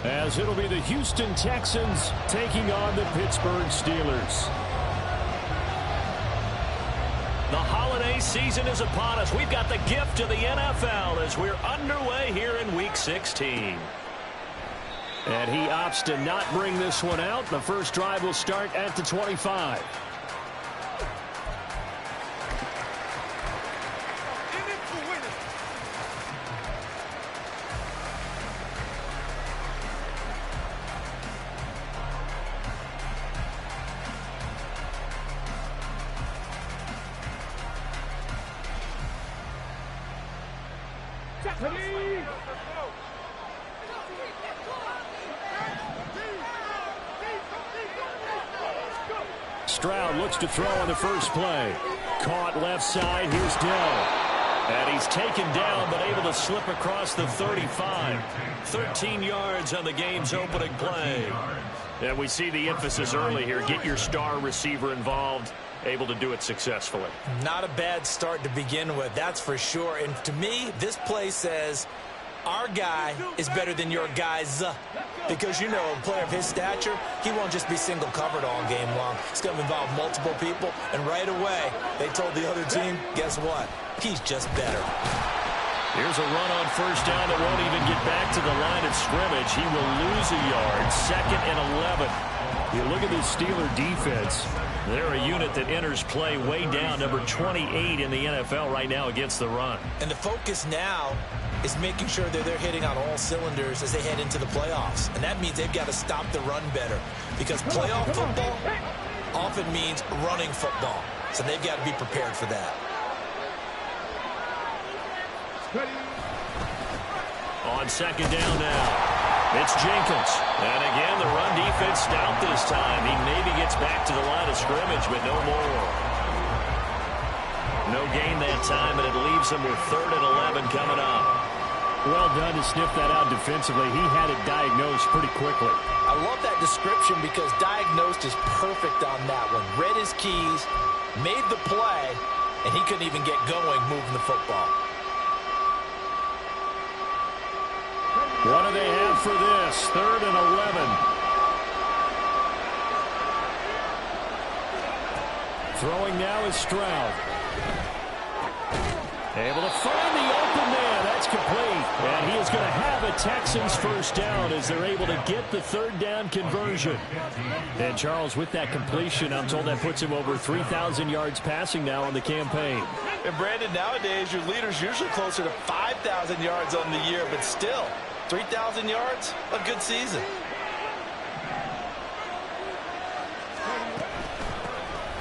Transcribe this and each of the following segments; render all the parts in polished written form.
As it'll be the Houston Texans taking on the Pittsburgh Steelers. The holiday season is upon us. We've got the gift of the NFL as we're underway here in Week 16. And he opts to not bring this one out. The first drive will start at the 25. Stroud looks to throw on the first play. Caught left side. Here's Dell. And he's taken down but able to slip across the 35. 13 yards on the game's opening play. And we see the emphasis early here. Get your star receiver involved. Able to do it successfully. Not a bad start to begin with, that's for sure. And to me, this play says our guy is better than your guys. Because, you know, a player of his stature, he won't just be single covered all game long. It's going to involve multiple people. And right away, they told the other team, guess what? He's just better. Here's a run on first down that won't even get back to the line of scrimmage. He will lose a yard. 2nd and 11. You look at this Steeler defense. They're a unit that enters play way down, number 28 in the NFL right now against the run. And the focus now is making sure that they're hitting on all cylinders as they head into the playoffs. And that means they've got to stop the run better. Because playoff football often means running football. So they've got to be prepared for that. On second down now. It's Jenkins. And again, the run defense stout this time. He maybe gets back to the line of scrimmage, but no more. No gain that time, and it leaves him with 3rd and 11 coming up. Well done to sniff that out defensively. He had it diagnosed pretty quickly. I love that description because diagnosed is perfect on that one. Read his keys, made the play, and he couldn't even get going moving the football. What do they have for this? 3rd and 11. Throwing now is Stroud. Able to find the open man. That's complete. And he is going to have a Texans first down as they're able to get the 3rd down conversion. And Charles, with that completion, I'm told that puts him over 3,000 yards passing now on the campaign. And Brandon, nowadays your leader's usually closer to 5,000 yards on the year, but still, 3,000 yards, a good season.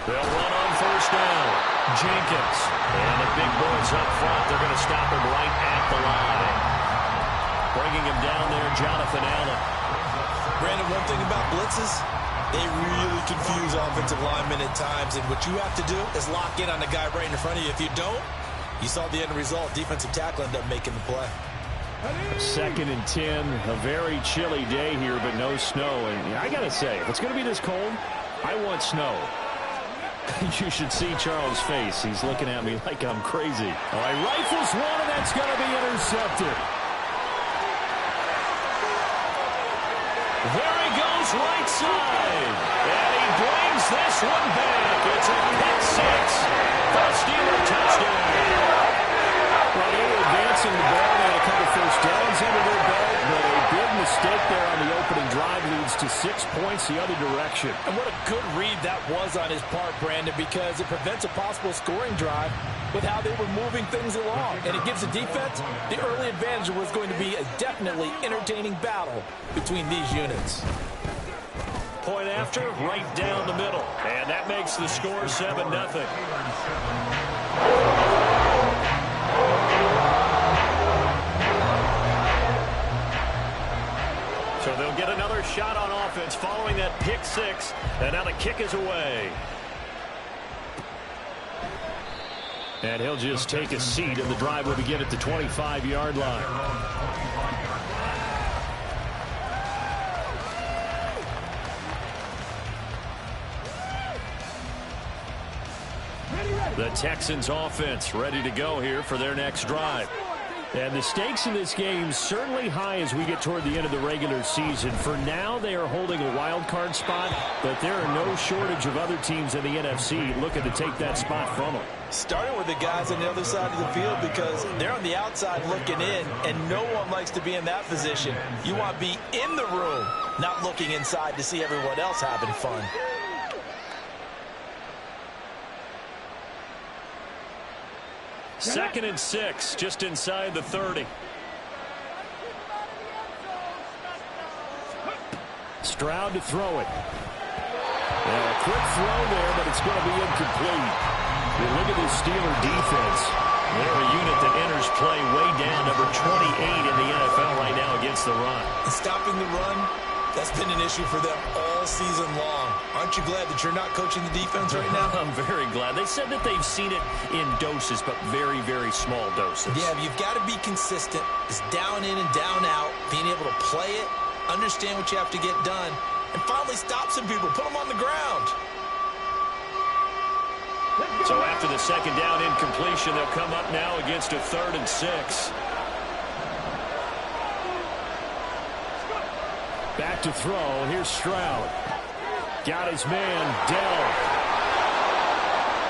They'll run on first down. Jenkins. And the big boys up front, they're going to stop him right at the line. Bringing him down there, Jonathan Allen. Brandon, one thing about blitzes, they really confuse offensive linemen at times. And what you have to do is lock in on the guy right in front of you. If you don't, you saw the end result. Defensive tackle ended up making the play. 2nd and 10. A very chilly day here, but no snow. And I got to say, if it's going to be this cold, I want snow. You should see Charles' face. He's looking at me like I'm crazy. All right, rifles one, and that's going to be intercepted. There he goes, right side. And he brings this one back. It's a pick 6 for a Steeler touchdown. Well, they were advancing the ball. They had a couple first downs under their belt, but a big mistake there on the opening drive leads to 6 points the other direction. And what a good read that was on his part, Brandon, because it prevents a possible scoring drive with how they were moving things along. And it gives the defense the early advantage. Was going to be a definitely entertaining battle between these units. Point after, right down the middle. And that makes the score 7-0. So they'll get another shot on offense following that pick 6. And now the kick is away. And he'll just take a seat, and the drive will begin at the 25-yard line. The Texans offense ready to go here for their next drive. And the stakes in this game certainly high as we get toward the end of the regular season. For now, they are holding a wild card spot, but there are no shortage of other teams in the NFC looking to take that spot from them. Starting with the guys on the other side of the field because they're on the outside looking in, and no one likes to be in that position. You want to be in the room, not looking inside to see everyone else having fun. Second and 6, just inside the 30. Stroud to throw it. And a quick throw there, but it's going to be incomplete. You look at this Steeler defense. They're a unit that enters play way down, number 28 in the NFL right now against the run. And stopping the run, that's been an issue for them all season long. Aren't you glad that you're not coaching the defense right now? I'm very glad. They said that they've seen it in doses, but very, very small doses. Yeah, you've got to be consistent. It's down in and down out, being able to play it, understand what you have to get done, and finally stop some people, put them on the ground. So after the second down incompletion, they'll come up now against a 3rd and 6. Back to throw. Here's Stroud. Got his man, Dell.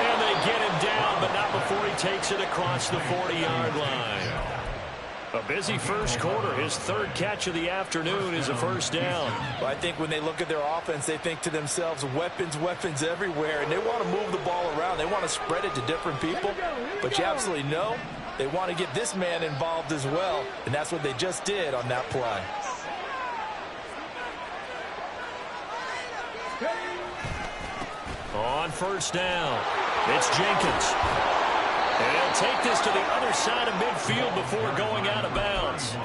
And they get him down, but not before he takes it across the 40-yard line. A busy first quarter. His 3rd catch of the afternoon is a first down. Well, I think when they look at their offense, they think to themselves, weapons, weapons everywhere, and they want to move the ball around. They want to spread it to different people, but you absolutely know they want to get this man involved as well, and that's what they just did on that play. On first down, it's Jenkins. And he'll take this to the other side of midfield before going out of bounds.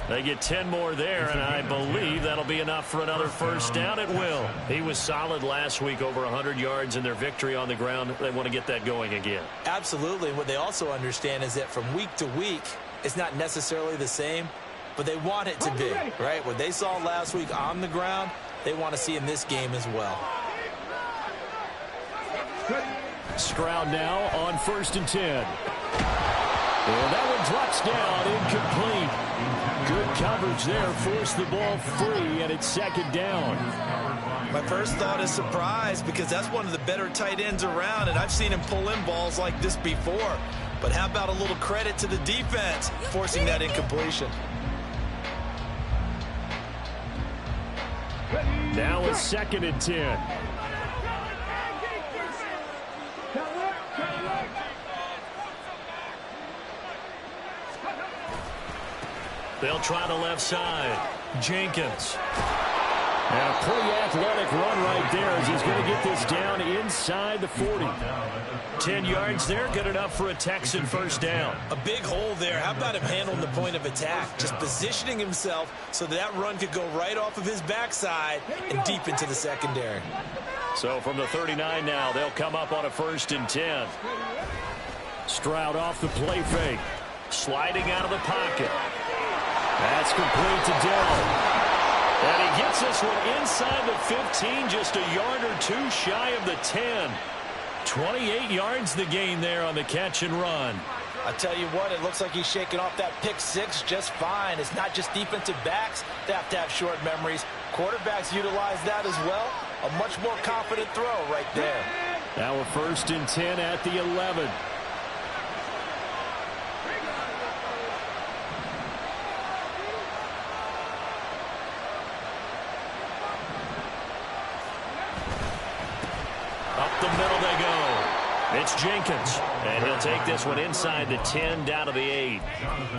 They get 10 more there, and I believe that'll be enough for another first down. It will. He was solid last week, over 100 yards in their victory on the ground. They want to get that going again. Absolutely. What they also understand is that from week to week, it's not necessarily the same, but they want it to be, right? What they saw last week on the ground, they want to see in this game as well. Stroud now on 1st and 10. And that one drops down, incomplete. Good coverage there, forced the ball free, and it's 2nd down. My first thought is surprise because that's one of the better tight ends around, and I've seen him pull in balls like this before. But how about a little credit to the defense forcing that incompletion? Now it's 2nd and 10. They'll try the left side. Jenkins. And a pretty athletic run right there as he's going to get this down inside the 40. 10 yards there, good enough for a Texan first down. A big hole there. How about him handling the point of attack? Just positioning himself so that run could go right off of his backside and deep into the secondary. So from the 39 now, they'll come up on a 1st and 10. Stroud off the play fake. Sliding out of the pocket. That's complete to Dell. And he gets this one inside the 15, just a yard or two shy of the 10. 28 yards the gain there on the catch and run. I tell you what, it looks like he's shaking off that pick 6 just fine. It's not just defensive backs that have to have short memories. Quarterbacks utilize that as well. A much more confident throw right there. Now a 1st and 10 at the 11. Up the middle they go. It's Jenkins, and he'll take this one inside the 10 down to the 8.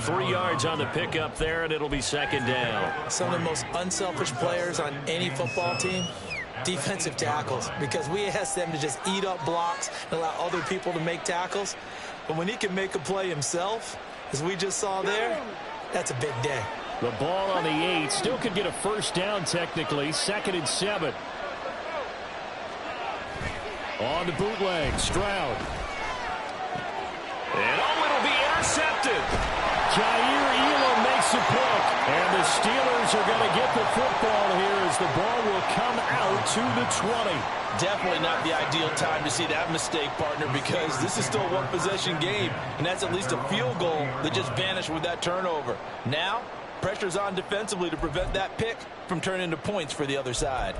3 yards on the pickup there, and it'll be 2nd down. Some of the most unselfish players on any football team, defensive tackles, because we ask them to just eat up blocks and allow other people to make tackles. But when he can make a play himself, as we just saw there, that's a big day. The ball on the 8 still could get a first down technically. 2nd and 7. On the bootleg, Stroud. And it'll be intercepted. Jair Elam makes a pick. And the Steelers are going to get the football here as the ball will come out to the 20. Definitely not the ideal time to see that mistake, partner, because this is still a one-possession game, and that's at least a field goal that just vanished with that turnover. Now, pressure's on defensively to prevent that pick from turning into points for the other side.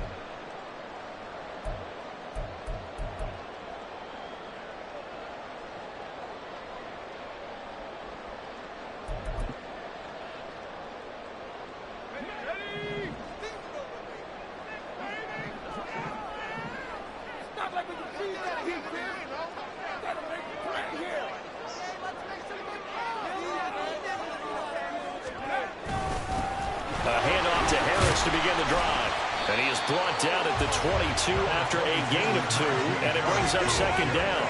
To begin the drive. And he is brought down at the 22 after a gain of 2, and it brings up second down.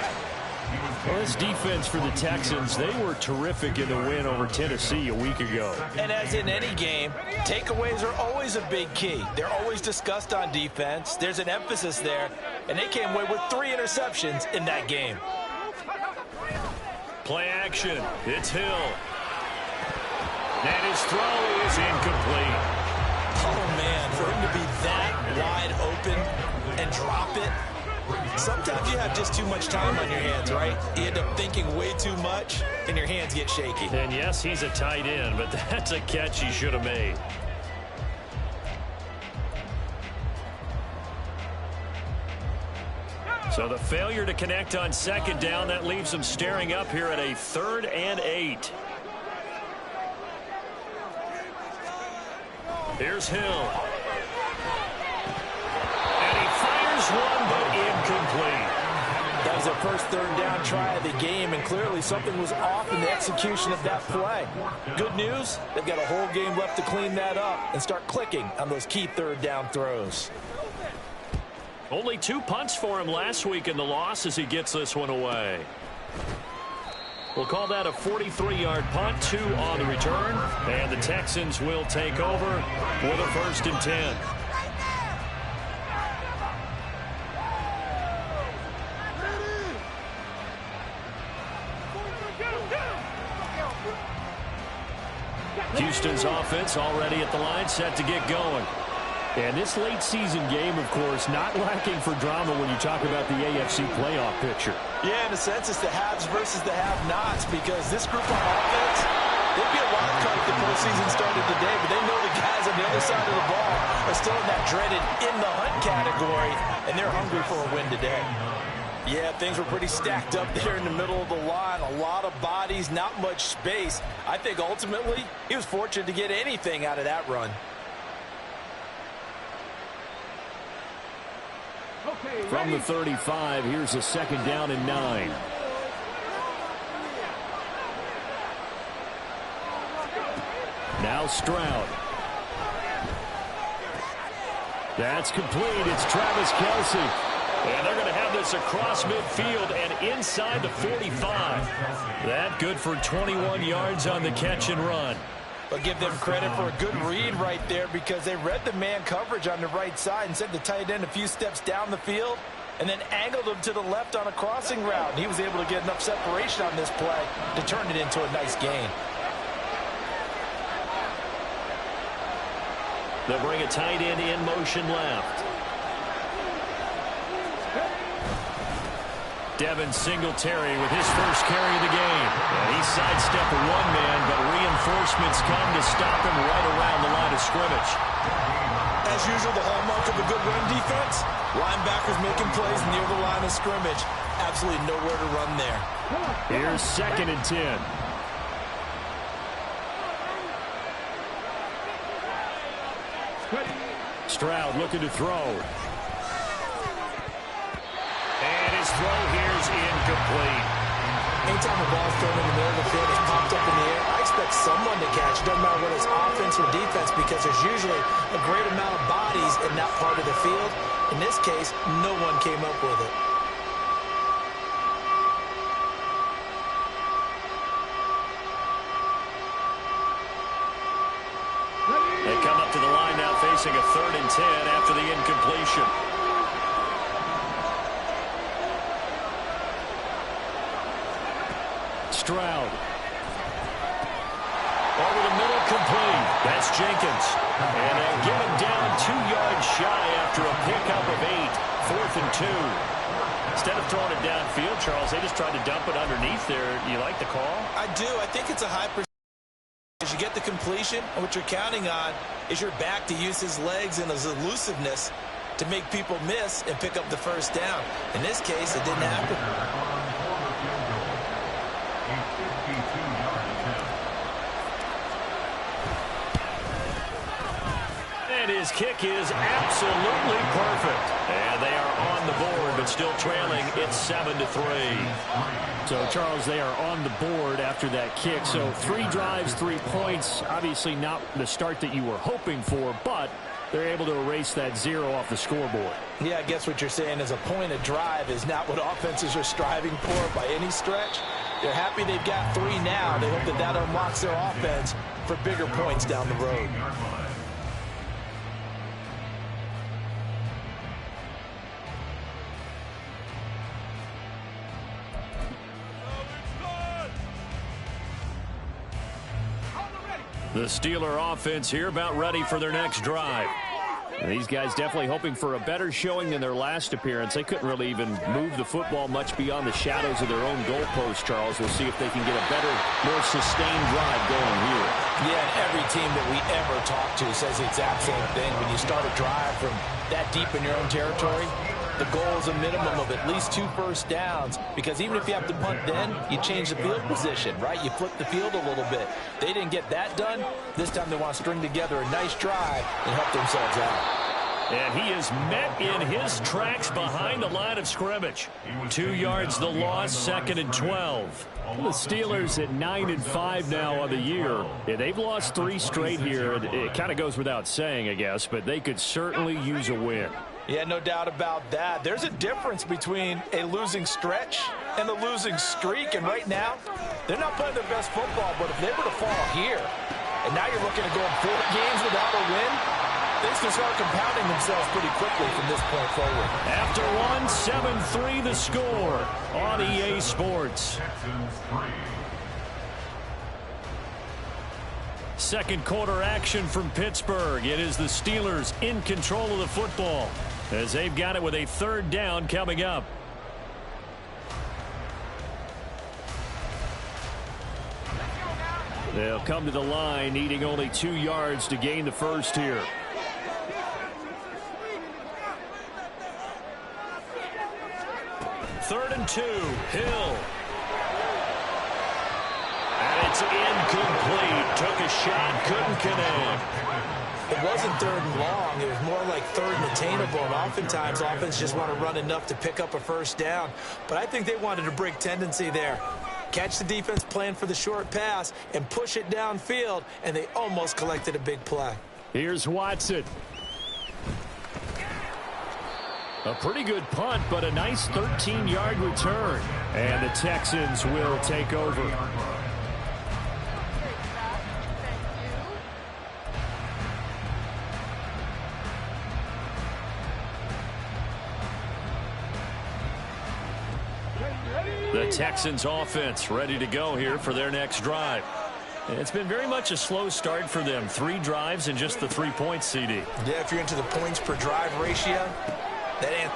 Well, this defense for the Texans, they were terrific in the win over Tennessee a week ago. And as in any game, takeaways are always a big key. They're always discussed on defense. There's an emphasis there, and they came away with 3 interceptions in that game. Play action. It's Hill. And his throw is incomplete. Oh, man, for him to be that wide open and drop it, sometimes you have just too much time on your hands, right? You end up thinking way too much, and your hands get shaky. And, yes, he's a tight end, but that's a catch he should have made. So the failure to connect on second down, that leaves him staring up here at a 3rd and 8. Here's Hill. And he fires one, but incomplete. That was their first 3rd down try of the game, and clearly something was off in the execution of that play. Good news, they've got a whole game left to clean that up and start clicking on those key 3rd down throws. Only 2 punts for him last week in the loss as he gets this one away. We'll call that a 43-yard punt, 2 on the return, and the Texans will take over with a 1st and 10. Houston's offense already at the line, set to get going. And this late season game, of course, not lacking for drama when you talk about the AFC playoff picture. Yeah, in a sense, it's the haves versus the have-nots, because this group on offense, they'd be a wild card if the postseason started today, but they know the guys on the other side of the ball are still in that dreaded in-the-hunt category, and they're hungry for a win today. Yeah, things were pretty stacked up there in the middle of the line. A lot of bodies, not much space. I think ultimately he was fortunate to get anything out of that run. From the 35, here's a 2nd down and 9. Now Stroud. That's complete. It's Travis Kelce. And they're going to have this across midfield and inside the 45. That good for 21 yards on the catch and run. But give them credit for a good read right there, because they read the man coverage on the right side and sent the tight end a few steps down the field and then angled him to the left on a crossing route. And he was able to get enough separation on this play to turn it into a nice gain. They'll bring a tight end in motion left. Devin Singletary with his first carry of the game. And he sidestepped a one-man, but reinforcements come to stop him right around the line of scrimmage. As usual, the hallmark of a good run defense, linebackers making plays near the line of scrimmage. Absolutely nowhere to run there. Here's 2nd and 10. Stroud looking to throw. And his throw here is incomplete. Anytime the ball's thrown in the middle of the field, it's popped up in the air, I expect someone to catch. It doesn't matter whether it's offense or defense, because there's usually a great amount of bodies in that part of the field. In this case, no one came up with it. They come up to the line now facing a 3rd and 10 after the incompletion. Stroud. Over the middle, complete. That's Jenkins. And they'll get him down 2 yards shy after a pickup of 8. 4th and 2. Instead of throwing it downfield, Charles, they just tried to dump it underneath there. You like the call? I do. I think it's a high percentage. As you get the completion, and what you're counting on is your back to use his legs and his elusiveness to make people miss and pick up the first down. In this case, it didn't happen. And his kick is absolutely perfect. And they are on the board, but still trailing. It's 7-3. So, Charles, they are on the board after that kick. So 3 drives, 3 points. Obviously not the start that you were hoping for, but they're able to erase that 0 off the scoreboard. Yeah, I guess what you're saying is a point of drive is not what offenses are striving for by any stretch. They're happy they've got 3 now. They hope that that unlocks their offense for bigger points down the road. The Steeler offense here about ready for their next drive. And these guys definitely hoping for a better showing than their last appearance. They couldn't really even move the football much beyond the shadows of their own goalpost, Charles. We'll see if they can get a better, more sustained drive going here. Yeah, and every team that we ever talk to says the exact same thing. When you start a drive from that deep in your own territory, the goal is a minimum of at least 2 first downs, because even if you have to punt then, you change the field position, right? You flip the field a little bit. They didn't get that done. This time they want to string together a nice drive and help themselves out. And he is met in his tracks behind the line of scrimmage. 2 yards the loss, 2nd and 12. The Steelers at 9-5 now on the year. Yeah, they've lost 3 straight here. It kind of goes without saying, I guess, but they could certainly use a win. Yeah, no doubt about that. There's a difference between a losing stretch and a losing streak, and right now, they're not playing their best football, but if they were to fall here, and now you're looking at going 4 games without a win, things can start compounding themselves pretty quickly from this point forward. After 7-3 the score on EA Sports. Second quarter action from Pittsburgh. It is the Steelers in control of the football as they've got it with a 3rd down coming up. They'll come to the line needing only 2 yards to gain the first here. Third and 2, Hill. And it's incomplete. Took a shot, couldn't connect. It wasn't 3rd and long. It was more like 3rd and attainable. And oftentimes, offense just want to run enough to pick up a first down. But I think they wanted a break tendency there. Catch the defense plan for the short pass and push it downfield, and they almost collected a big play. Here's Watson. A pretty good punt, but a nice 13-yard return. And the Texans will take over. The Texans offense ready to go here for their next drive. It's been very much a slow start for them. 3 drives and just the 3 points, CD. Yeah, if you're into the points per drive ratio, they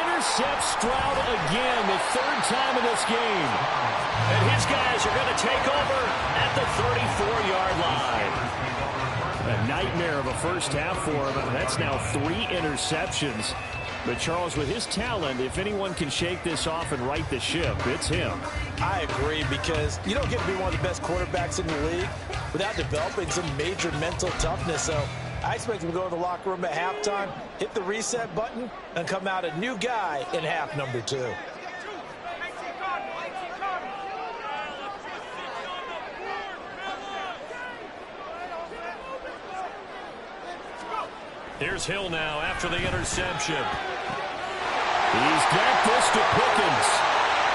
intercept Stroud again, the 3rd time in this game. And his guys are going to take over at the 34-yard line. A nightmare of a first half for him. That's now 3 interceptions. But, Charles, with his talent, if anyone can shake this off and right the ship, it's him. I agree, because you don't get to be one of the best quarterbacks in the league without developing some major mental toughness. So I expect him to go to the locker room at halftime, hit the reset button, and come out a new guy in half number 2. Here's Hill now after the interception. He's got this to Pickens.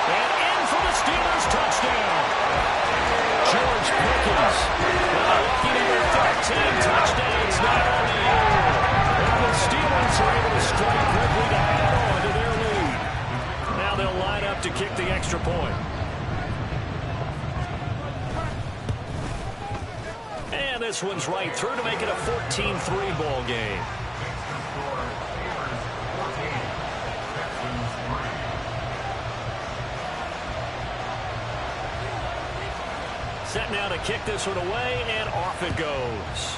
And in for the Steelers touchdown. George Pickens. Looking at their 13 touchdowns now on the year. And the Steelers are able to strike quickly to add on to their lead. Now they'll line up to kick the extra point. And this one's right through to make it a 14-3 ball game. Set now to kick this one away, and off it goes.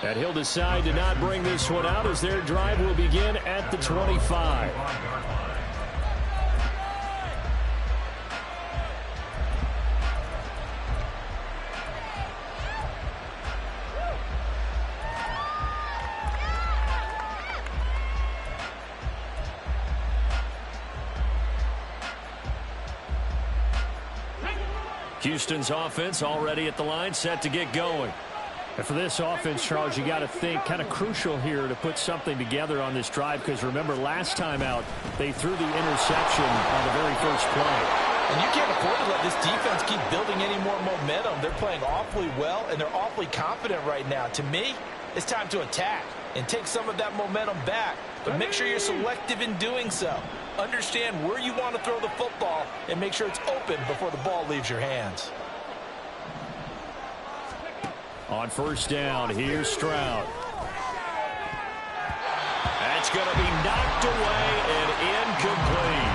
And he'll decide to not bring this one out as their drive will begin at the 25. Houston's offense already at the line, set to get going. And for this offense, Charles, you got to think kind of crucial here to put something together on this drive, because remember last time out they threw the interception on the very first play. And you can't afford to let this defense keep building any more momentum. They're playing awfully well, and they're awfully confident right now. To me, it's time to attack and take some of that momentum back. But make sure you're selective in doing so. Understand where you want to throw the football and make sure it's open before the ball leaves your hands. On first down, here's Stroud. That's going to be knocked away and incomplete.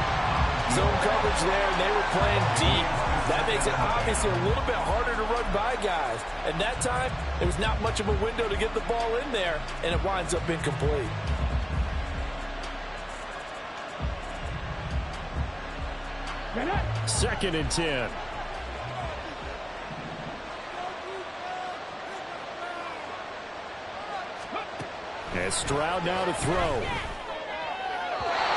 Zone coverage there, and they were playing deep. That makes it obviously a little bit harder to run by guys. And that time, there was not much of a window to get the ball in there, and it winds up incomplete. Second and 10. And Stroud now to throw.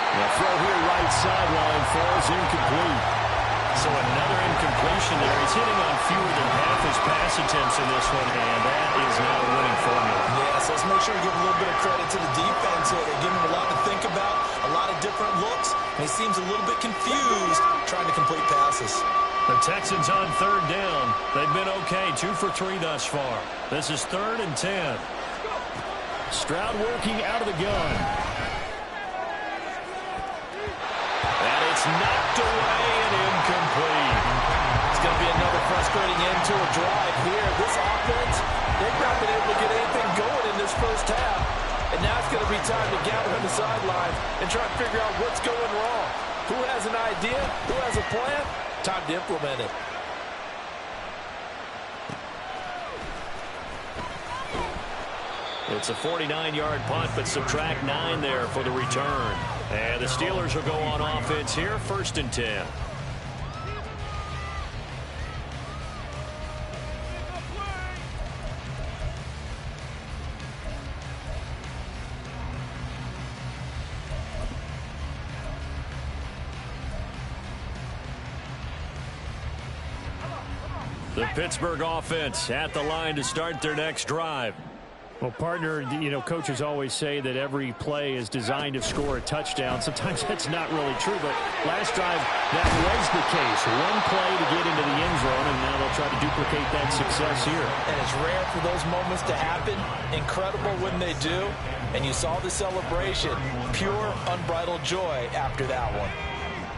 The throw here right sideline falls incomplete. So another incompletion there. He's hitting on fewer than half his pass attempts in this one, and that is not a winning formula. Yes, let's make sure we give a little bit of credit to the defense here. They give him a lot to think about, a lot of different looks, and he seems a little bit confused trying to complete passes. The Texans on third down. They've been okay, 2 for 3 thus far. This is 3rd and 10. Stroud working out of the gun. And it's knocked away and incomplete. It's going to be another frustrating end to a drive here. This offense, they've not been able to get anything going in this first half. And now it's going to be time to gather on the sidelines and try to figure out what's going wrong. Who has an idea? Who has a plan? Time to implement it. It's a 49-yard punt, but subtract 9 there for the return. And the Steelers will go on offense here, 1st and 10. The Pittsburgh offense at the line to start their next drive. Well, partner, coaches always say that every play is designed to score a touchdown. Sometimes that's not really true, but last drive, that was the case. One play to get into the end zone, and now they'll try to duplicate that success here. And it's rare for those moments to happen. Incredible when they do. And you saw the celebration. Pure, unbridled joy after that one.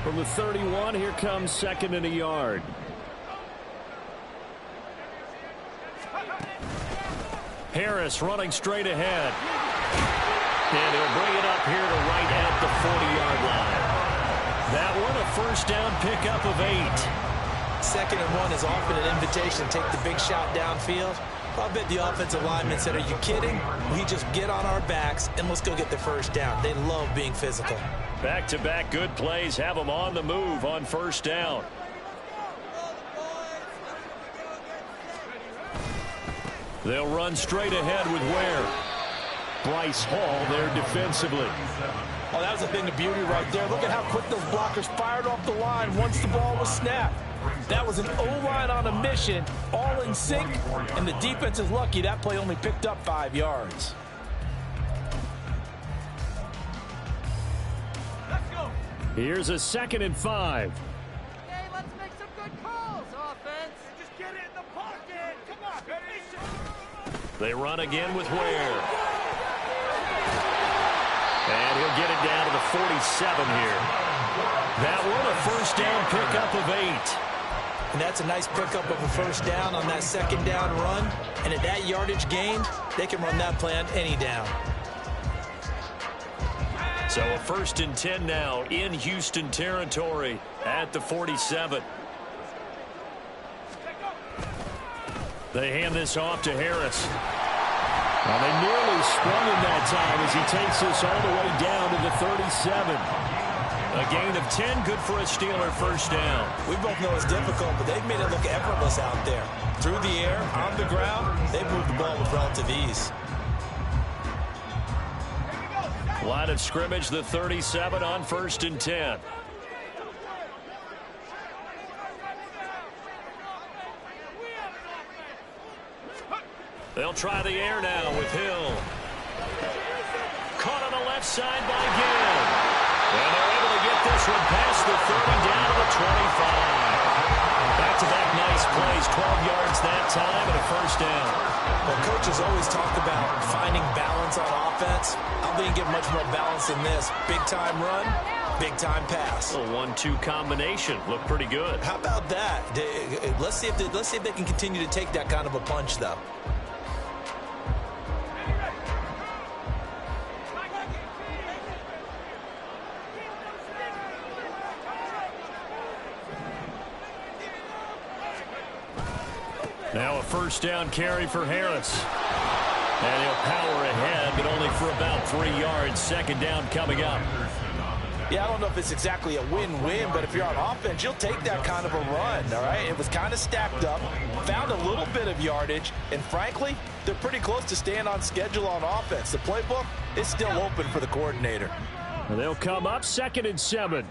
From the 31, here comes 2nd and a yard. Harris running straight ahead. And he'll bring it up here to right at the 40-yard line. That one a first down pickup of 8. 2nd and 1 is often an invitation to take the big shot downfield. I bet the offensive lineman said, are you kidding? We just get on our backs and let's go get the first down. They love being physical. Back-to-back good plays have them on the move on first down. They'll run straight ahead with Ware. Bryce Hall there defensively. Oh, that was a thing of beauty right there. Look at how quick those blockers fired off the line once the ball was snapped. That was an O-line on a mission, all in sync, and the defense is lucky that play only picked up 5 yards. Here's a 2nd and 5. Okay, let's make some good calls, offense. Just get it in the pocket. Come on, they run again with Ware. And he'll get it down to the 47 here. That one a first down pickup of 8. And that's a nice pickup of a first down on that 2nd down run. And at that yardage gained, they can run that play on any down. So a 1st and 10 now in Houston territory at the 47. They hand this off to Harris. Well, they nearly sprung him that time as he takes this all the way down to the 37. A gain of 10, good for a Steeler 1st down. We both know it's difficult, but they've made it look effortless out there. Through the air, on the ground, they've moved the ball with relative ease. Line of scrimmage, the 37 on 1st and 10. They'll try the air now with Hill. Caught on the left side by Gill. And they're able to get this one past the 30 down to the 25. Back-to-back nice plays, 12 yards that time and a 1st down. Well, coaches always talk about finding balance on offense. I don't think you get much more balance than this. Big-time run, big-time pass. A 1-2 combination. Looked pretty good. How about that? Let's see if they can continue to take that kind of a punch, though. Now a 1st down carry for Harris. And he'll power ahead, but only for about 3 yards. 2nd down coming up. Yeah, I don't know if it's exactly a win-win, but if you're on offense, you'll take that kind of a run, all right? It was kind of stacked up, found a little bit of yardage, and frankly, they're pretty close to staying on schedule on offense. The playbook is still open for the coordinator. And they'll come up 2nd and 7.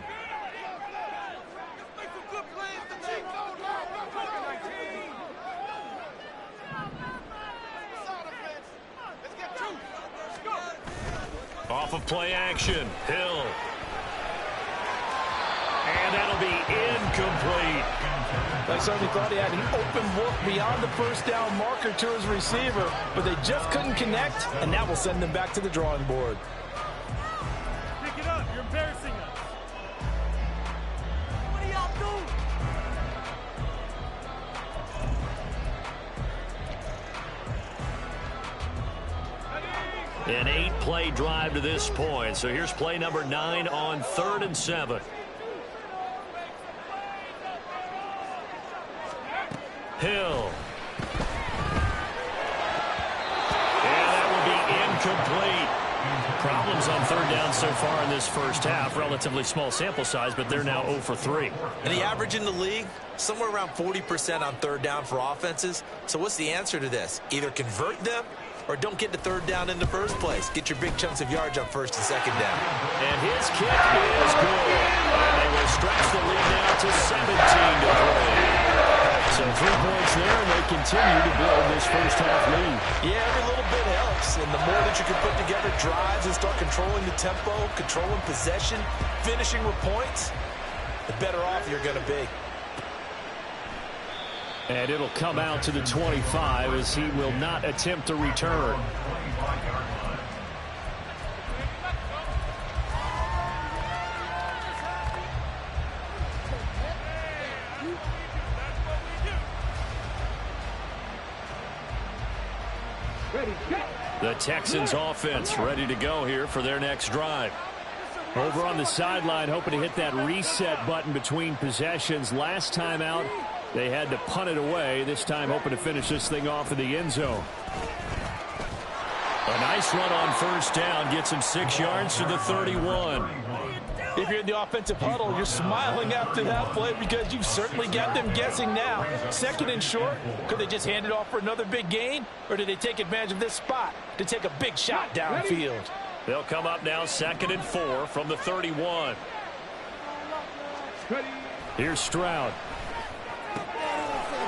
Off of play action, Hill. And that'll be incomplete. They certainly thought he had an open look beyond the 1st down marker to his receiver, but they just couldn't connect, and that will send them back to the drawing board. Pick it up. You're embarrassing us. What do y'all do? An 8-play drive to this point. So here's play number 9 on 3rd and 7. Hill. And that will be incomplete. Problems on 3rd down so far in this 1st half. Relatively small sample size, but they're now 0 for 3. And the average in the league, somewhere around 40% on 3rd down for offenses. So what's the answer to this? Either convert them or don't get the 3rd down in the first place. Get your big chunks of yards on 1st and 2nd down. And his kick is good. And they will stretch the lead now to 17-3. So 3 points there, and they continue to build this 1st half lead. Yeah, every little bit helps. And the more that you can put together drives and start controlling the tempo, controlling possession, finishing with points, the better off you're going to be. And it'll come out to the 25 as he will not attempt to return. The Texans offense ready to go here for their next drive. Over on the sideline, hoping to hit that reset button between possessions. Last time out, they had to punt it away. This time hoping to finish this thing off in the end zone. A nice run on 1st down. Gets him 6 yards to the 31. If you're in the offensive huddle, you're smiling after that play because you've certainly got them guessing now. 2nd and short, could they just hand it off for another big gain? Or did they take advantage of this spot to take a big shot downfield? They'll come up now 2nd and 4 from the 31. Here's Stroud.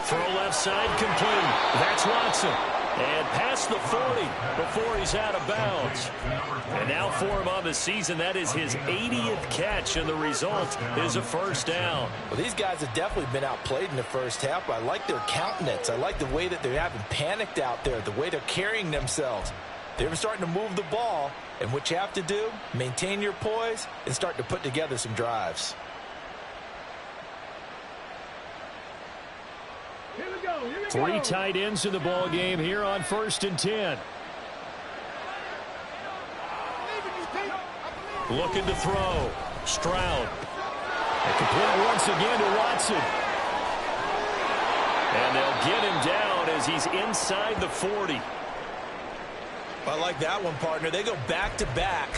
Throw left side complete. That's Watson. And past the 40 before he's out of bounds. And now for him on the season, that is his 80th catch, and the result is a 1st down. Well, these guys have definitely been outplayed in the 1st half. I like their countenance. I like the way that they haven't panicked out there, the way they're carrying themselves. They're starting to move the ball, and what you have to do, maintain your poise and start to put together some drives. Here we go. 3 tight ends in the ball game here on 1st and 10. Looking to throw. Stroud. And complete once again to Watson. And they'll get him down as he's inside the 40. I like that one, partner. They go back-to-back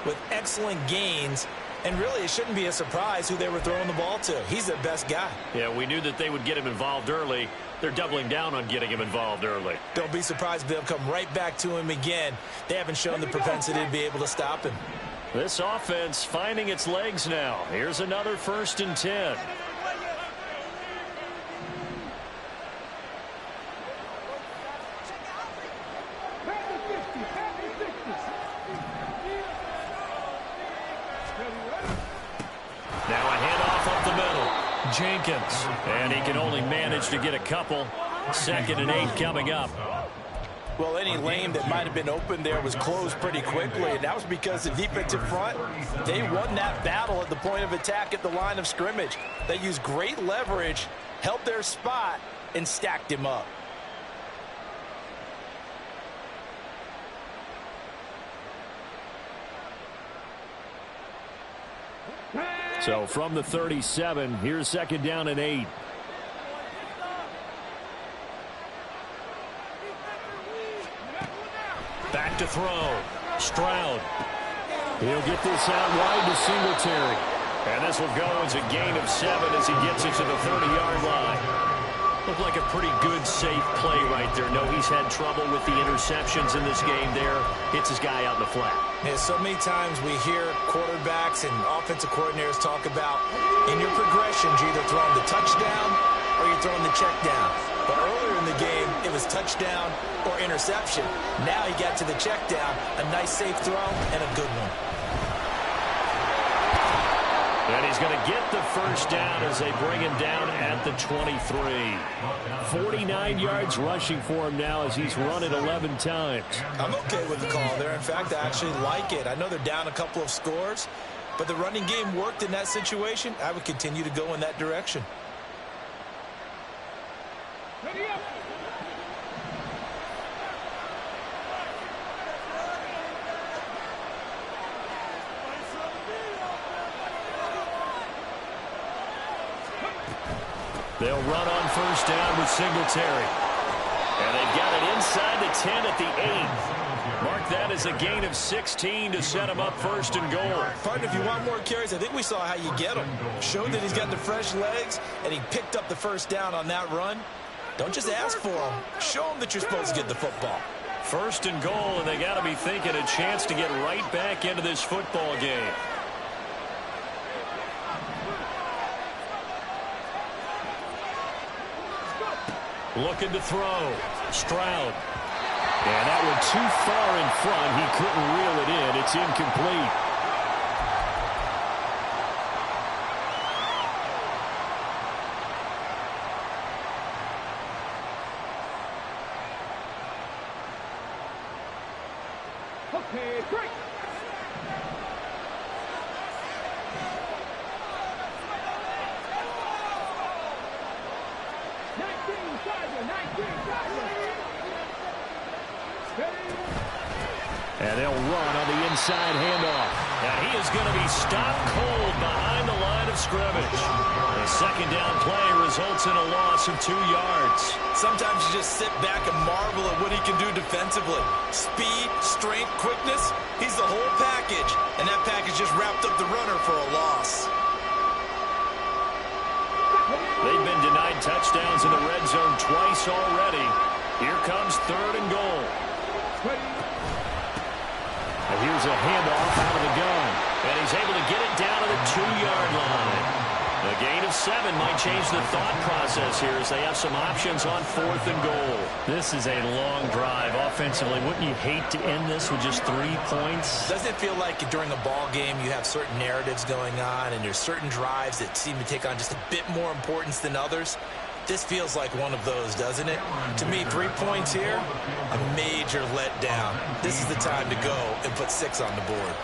with excellent gains. And really, it shouldn't be a surprise who they were throwing the ball to. He's their best guy. Yeah, we knew that they would get him involved early. They're doubling down on getting him involved early. Don't be surprised if they'll come right back to him again. They haven't shown the propensity to be able to stop him. This offense finding its legs now. Here's another 1st and 10. Now a handoff up the middle. Jenkins. And he can only manage to get a couple. 2nd and 8 coming up. Well, any lane that might have been open there was closed pretty quickly, and that was because the defensive front, they won that battle at the point of attack at the line of scrimmage. They used great leverage, held their spot, and stacked him up. So from the 37, here's 2nd down and 8. Back to throw. Stroud. He'll get this out wide to Singletary. And this will go as a gain of 7 as he gets it to the 30-yard line. Looked like a pretty good, safe play right there. No, he's had trouble with the interceptions in this game there. Hits his guy out in the flat. Yeah, so many times we hear quarterbacks and offensive coordinators talk about in your progressions, you're either throwing the touchdown or you're throwing the check down. But earlier in the game, it was touchdown or interception. Now he got to the check down, a nice safe throw and a good one. And he's going to get the 1st down as they bring him down at the 23. 49 yards rushing for him now as he's run it 11 times. I'm okay with the call there. In fact, I actually like it. I know they're down a couple of scores, but the running game worked in that situation. I would continue to go in that direction. They'll run on 1st down with Singletary. And they've got it inside the 10 at the 8. Mark that as a gain of 16 to set him up 1st and goal. Partner, if you want more carries, I think we saw how you get him. Showed that he's got the fresh legs, and he picked up the 1st down on that run. Don't just ask for him. Show him that you're supposed to get the football. 1st and goal, and they got to be thinking a chance to get right back into this football game. Looking to throw. Stroud. And that one too far in front. He couldn't reel it in. It's incomplete. Okay, break. And they'll run on the inside handoff. And he is going to be stopped cold behind the line of scrimmage. The 2nd down play results in a loss of 2 yards. Sometimes you just sit back and marvel at what he can do defensively. Speed, strength, quickness, he's the whole package. And that package just wrapped up the runner for a loss. They've been denied touchdowns in the red zone twice already. Here comes 3rd and goal. And here's a handoff out of the gun. And he's able to get it down to the 2-yard line. A gain of 7 might change the thought process here as they have some options on 4th and goal. This is a long drive offensively. Wouldn't you hate to end this with just 3 points? Doesn't it feel like during a ball game you have certain narratives going on and there's certain drives that seem to take on just a bit more importance than others? This feels like one of those, doesn't it? To me, 3 points here, a major letdown. This is the time to go and put 6 on the board.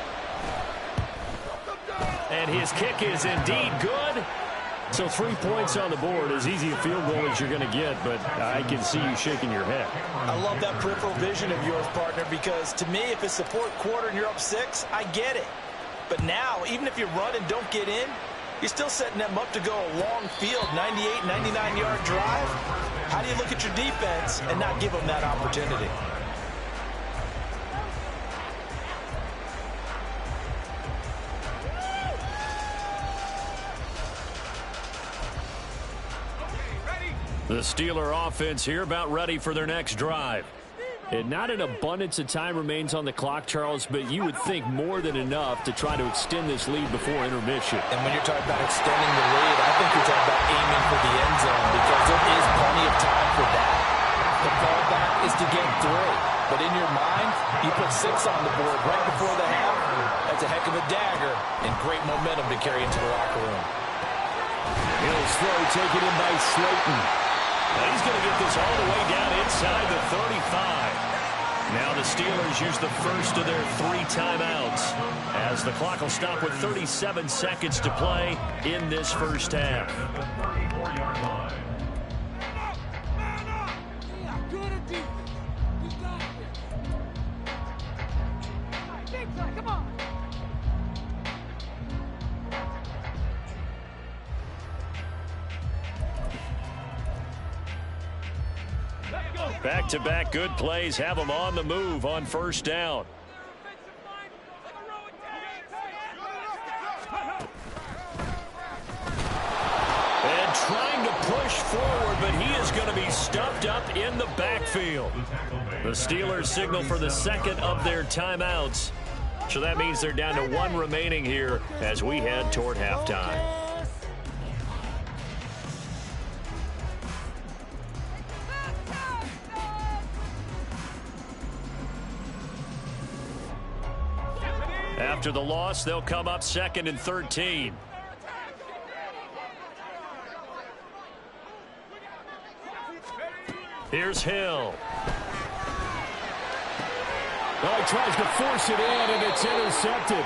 And his kick is indeed good. So 3 points on the board, as easy a field goal as you're going to get, but I can see you shaking your head. I love that peripheral vision of yours, partner, because to me, if it's the 4th quarter and you're up 6, I get it. But now, even if you run and don't get in, you're still setting them up to go a long field, 98, 99-yard drive. How do you look at your defense and not give them that opportunity? The Steeler offense here about ready for their next drive. And not an abundance of time remains on the clock, Charles, but you would think more than enough to try to extend this lead before intermission. And when you're talking about extending the lead, I think you're talking about aiming for the end zone because there is plenty of time for that. The fallback is to get 3. But in your mind, you put 6 on the board right before the half. That's a heck of a dagger and great momentum to carry into the locker room. Hill's throw taken in by Slayton. Now he's going to get this all the way down inside the 35. Now the Steelers use the first of their 3 timeouts as the clock will stop with 37 seconds to play in this first half. Come on. Back-to-back good plays have them on the move on first down. And trying to push forward, but he is going to be stuffed up in the backfield. The Steelers signal for the second of their timeouts. So that means they're down to 1 remaining here as we head toward halftime. After the loss, they'll come up 2nd and 13. Here's Hill. Oh, he tries to force it in, and it's intercepted.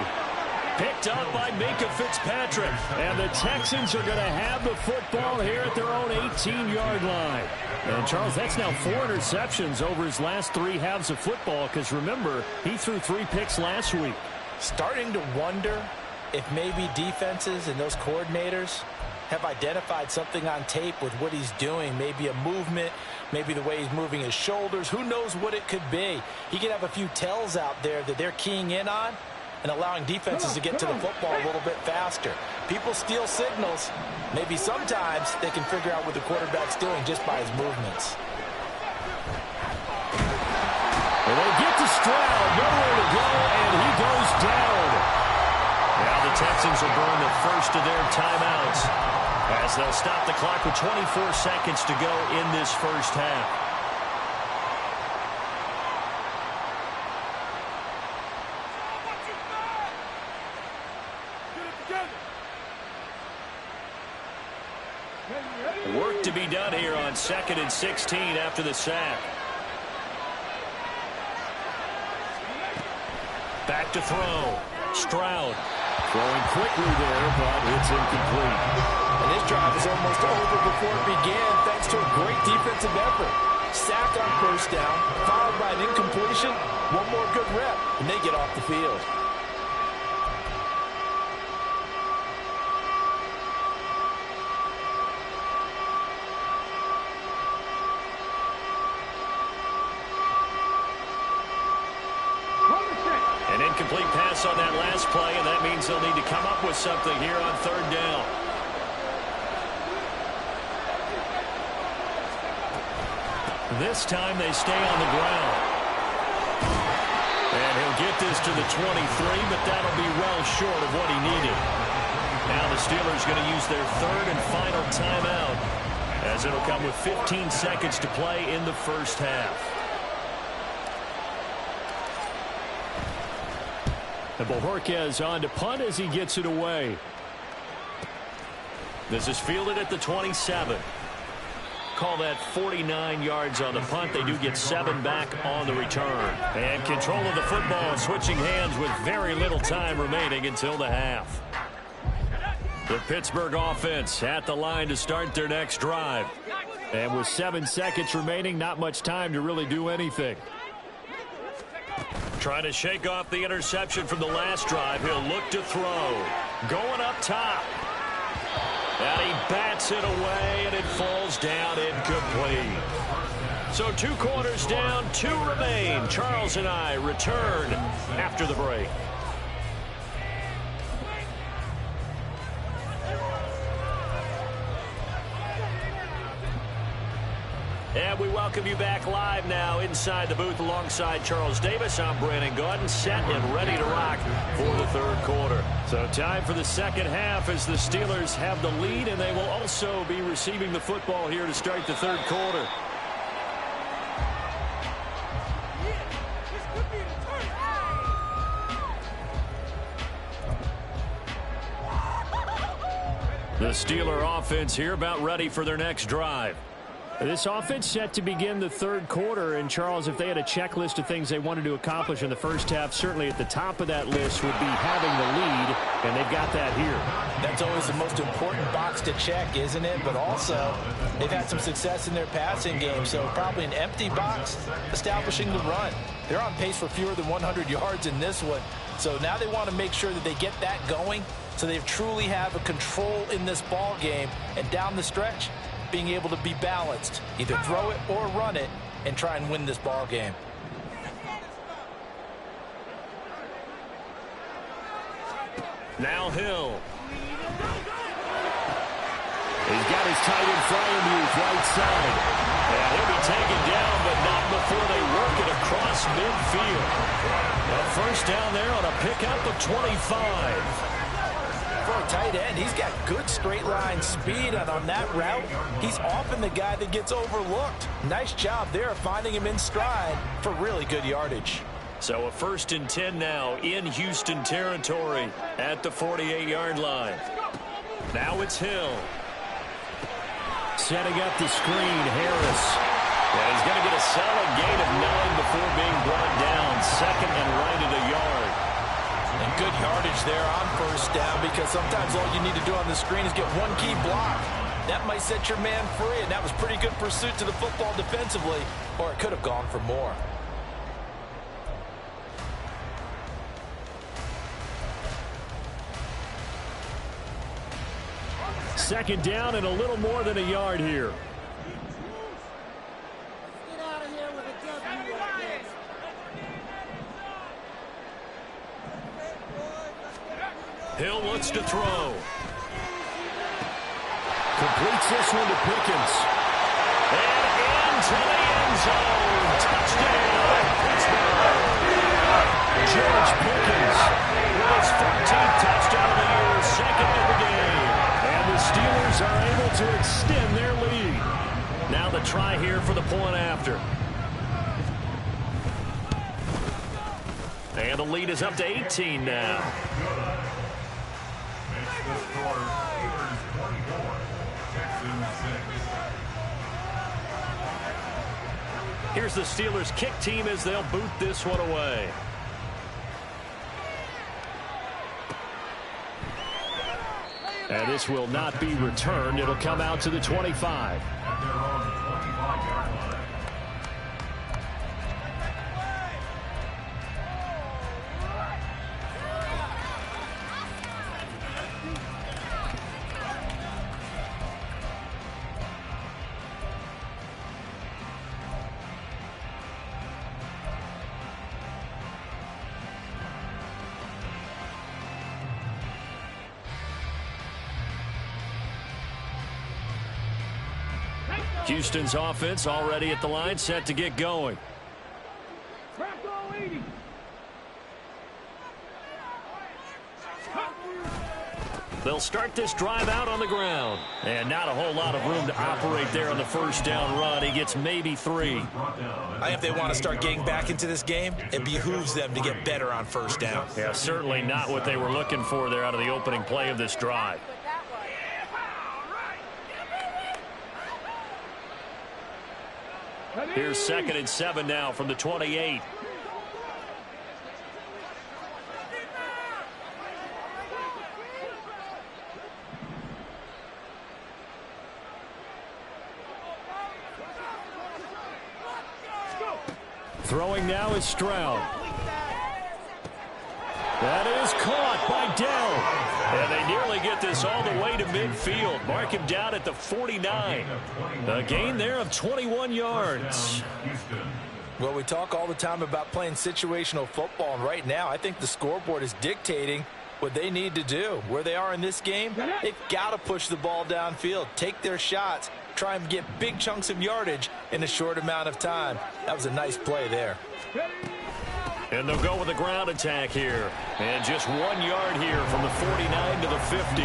Picked up by Minka Fitzpatrick. And the Texans are going to have the football here at their own 18-yard line. And, Charles, that's now 4 interceptions over his last 3 halves of football because, remember, he threw 3 picks last week. Starting to wonder if maybe defenses and those coordinators have identified something on tape with what he's doing. Maybe a movement, maybe the way he's moving his shoulders. Who knows what it could be? He could have a few tells out there that they're keying in on and allowing defenses to get to the football a little bit faster. People steal signals. Maybe sometimes they can figure out what the quarterback's doing just by his movements. And they get to Stroud, nowhere to go, and he goes down. Now the Texans will burn the first of their timeouts as they'll stop the clock with 24 seconds to go in this first half. Work to be done here on 2nd and 16 after the sack. Back to throw. Stroud. Throwing quickly there, but it's incomplete. And this drive is almost over before it began thanks to a great defensive effort. Sack on first down, followed by an incompletion. One more good rep, and they get off the field. An incomplete pass on that last play, and that means they'll need to come up with something here on 3rd down. This time they stay on the ground. And he'll get this to the 23, but that'll be well short of what he needed. Now the Steelers going to use their 3rd and final timeout as it'll come with 15 seconds to play in the first half. And Bojorquez on to punt as he gets it away. This is fielded at the 27. Call that 49 yards on the punt. They do get 7 back on the return. And control of the football, switching hands with very little time remaining until the half. The Pittsburgh offense at the line to start their next drive. And with 7 seconds remaining, not much time to really do anything. Trying to shake off the interception from the last drive. He'll look to throw. Going up top. And he bats it away, and it falls down incomplete. So 2 quarters down, 2 remain. Charles and I return after the break. And we welcome you back live now inside the booth alongside Charles Davis. I'm Brandon Gaudin, set and ready to rock for the 3rd quarter. So time for the 2nd half as the Steelers have the lead, and they will also be receiving the football here to start the 3rd quarter. The Steeler offense here about ready for their next drive. This offense set to begin the 3rd quarter, and Charles, if they had a checklist of things they wanted to accomplish in the first half, certainly at the top of that list would be having the lead, and they've got that here. That's always the most important box to check, isn't it? But also, they've had some success in their passing game, so probably an empty box establishing the run. They're on pace for fewer than 100 yards in this one, so now they want to make sure that they get that going so they truly have a control in this ball game, and down the stretch, being able to be balanced, either throw it or run it, and try and win this ball game. Now Hill. He's got his tight end Fryermuth right side. And he'll be taken down, but not before they work it across midfield. A first down there on a pickup of 25. For a tight end, he's got good straight line speed, and on that route, he's often the guy that gets overlooked. Nice job there finding him in stride for really good yardage. So a 1st and 10 now in Houston territory at the 48-yard line. Now it's Hill. Setting up the screen, Harris. And he's going to get a solid gain of 9 before being brought down. 2nd and right at a yard. And good yardage there on first down, because sometimes all you need to do on the screen is get one key block. That might set your man free, and that was pretty good pursuit to the football defensively, or it could have gone for more. Second down and a little more than a yard here. Hill looks to throw. Completes this one to Pickens. And into the end zone. Touchdown, Pittsburgh. George Pickens With his 14th touchdown of the year, 2nd of the game. And the Steelers are able to extend their lead. Now the try here for the point after. And the lead is up to 18 now. Here's the Steelers kick team as they'll boot this one away. And this will not be returned. It'll come out to the 25. Houston's offense already at the line, set to get going. They'll start this drive out on the ground. And not a whole lot of room to operate there on the first down run. He gets maybe 3. I think if they want to start getting back into this game, it behooves them to get better on first down. Yeah, certainly not what they were looking for there out of the opening play of this drive. Here's 2nd and 7 now from the 28. Throwing now is Stroud. That is caught by Dell. And they nearly get this all the way to midfield. Mark him down at the 49. A gain there of 21 yards. Well, we talk all the time about playing situational football, and right now I think the scoreboard is dictating what they need to do. Where they are in this game, they've got to push the ball downfield, take their shots, try and get big chunks of yardage in a short amount of time. That was a nice play there. And they'll go with a ground attack here. And just 1 yard here from the 49 to the 50.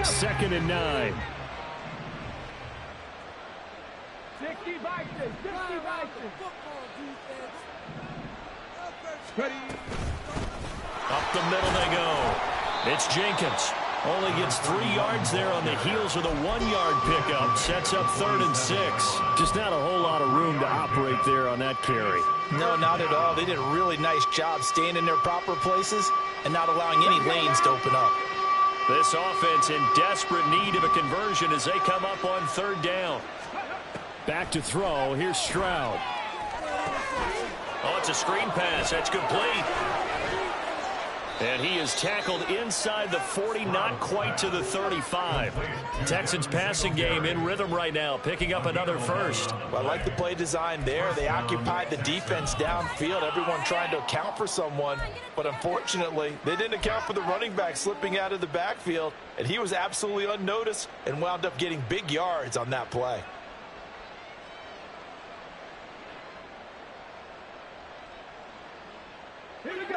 Second and 9. 60 Vikings, 60 Vikings. Up the middle they go. It's Jenkins. Only gets 3 yards there on the heels of the 1 yard pickup. Sets up 3rd and 6. Just not a whole lot of room to operate there on that carry. No, not at all. They did a really nice job staying in their proper places and not allowing any lanes to open up. This offense in desperate need of a conversion as they come up on 3rd down. Back to throw. Here's Stroud. Oh, it's a screen pass. That's complete. And he is tackled inside the 40, not quite to the 35. Texans passing game in rhythm right now, picking up another first. Well, I like the play design there. They occupied the defense downfield, everyone trying to account for someone. But unfortunately, they didn't account for the running back slipping out of the backfield, and he was absolutely unnoticed and wound up getting big yards on that play.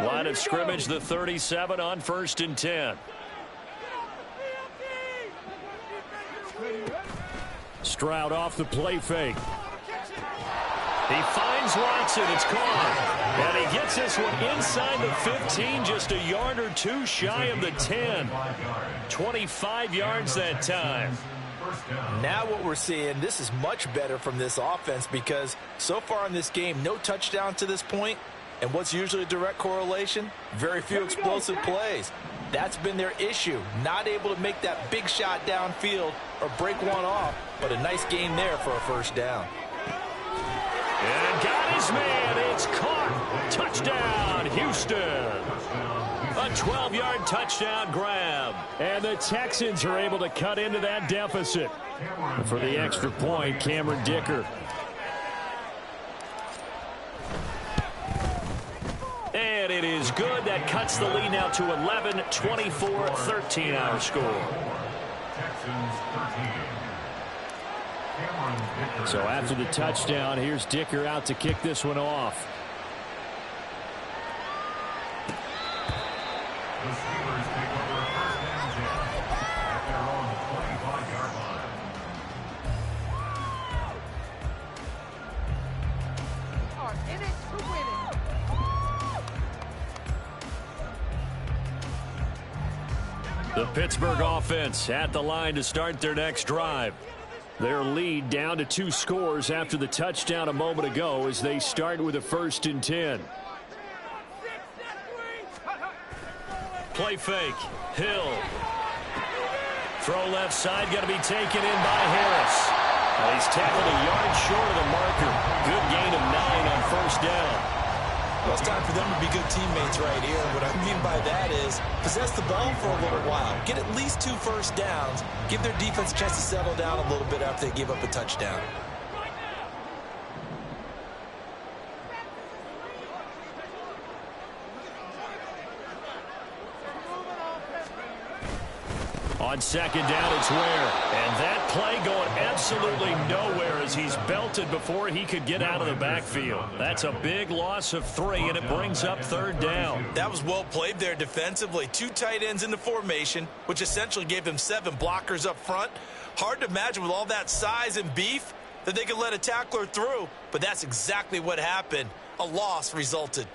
Line of scrimmage, the 37 on 1st and 10. Stroud off the play fake. He finds Watson. It's caught. And he gets this one inside the 15, just a yard or 2 shy of the 10. 25 yards that time. Now what we're seeing, this is much better from this offense because so far in this game, no touchdown to this point. And what's usually a direct correlation? Very few explosive plays. That's been their issue. Not able to make that big shot downfield or break one off, but a nice gain there for a first down. And got his man. It's caught. Touchdown, Houston. A 12-yard touchdown grab. And the Texans are able to cut into that deficit. For the extra point, Cameron Dicker. And it is good. That cuts the lead now to 11, 24, 13 our score. So after the touchdown, here's Dicker out to kick this one off. The Pittsburgh offense at the line to start their next drive. Their lead down to 2 scores after the touchdown a moment ago as they start with a 1st and 10. Play fake. Hill. Throw left side, going to be taken in by Harris. He's tackled a yard short of the marker. Good gain of 9 on 1st down. Well, it's time for them to be good teammates right here. What I mean by that is possess the ball for a little while. Get at least 2 first downs. Give their defense a chance to settle down a little bit after they give up a touchdown. On 2nd down, it's Ware. And that play going absolutely nowhere as he's belted before he could get out of the backfield. That's a big loss of 3, and it brings up 3rd down. That was well played there defensively. 2 tight ends in the formation, which essentially gave them 7 blockers up front. Hard to imagine with all that size and beef that they could let a tackler through, but that's exactly what happened. A loss resulted.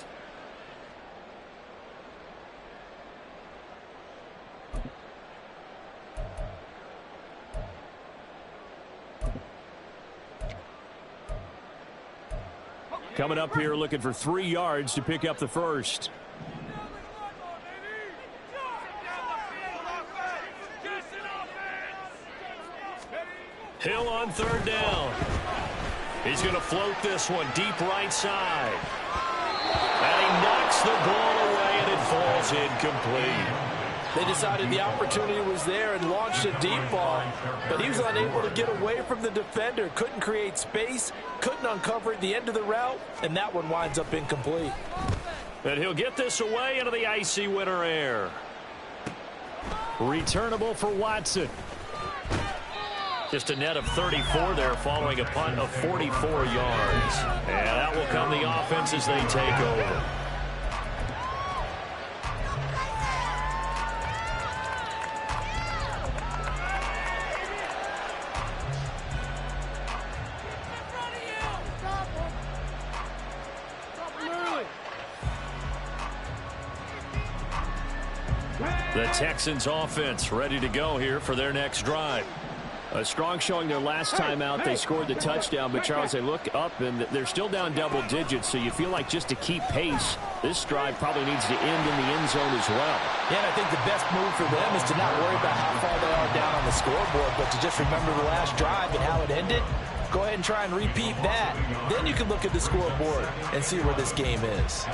coming up here looking for 3 yards to pick up the first. Hill on third down. He's going to float this one deep right side. And he knocks the ball away, and it falls incomplete. They decided the opportunity was there and launched a deep ball, but he was unable to get away from the defender, couldn't create space, couldn't uncover at the end of the route, and that one winds up incomplete. And he'll get this away into the icy winter air. Returnable for Watson. Just a net of 34 there following a punt of 44 yards. And that will come the offense as they take over. The Texans offense ready to go here for their next drive. A strong showing their last time out. They scored the touchdown, but Charles, they look up and they're still down double digits, so you feel like just to keep pace, this drive probably needs to end in the end zone as well. Yeah, and I think the best move for them is to not worry about how far they are down on the scoreboard, but to just remember the last drive and how it ended. Go ahead and try and repeat that. Then you can look at the scoreboard and see where this game is.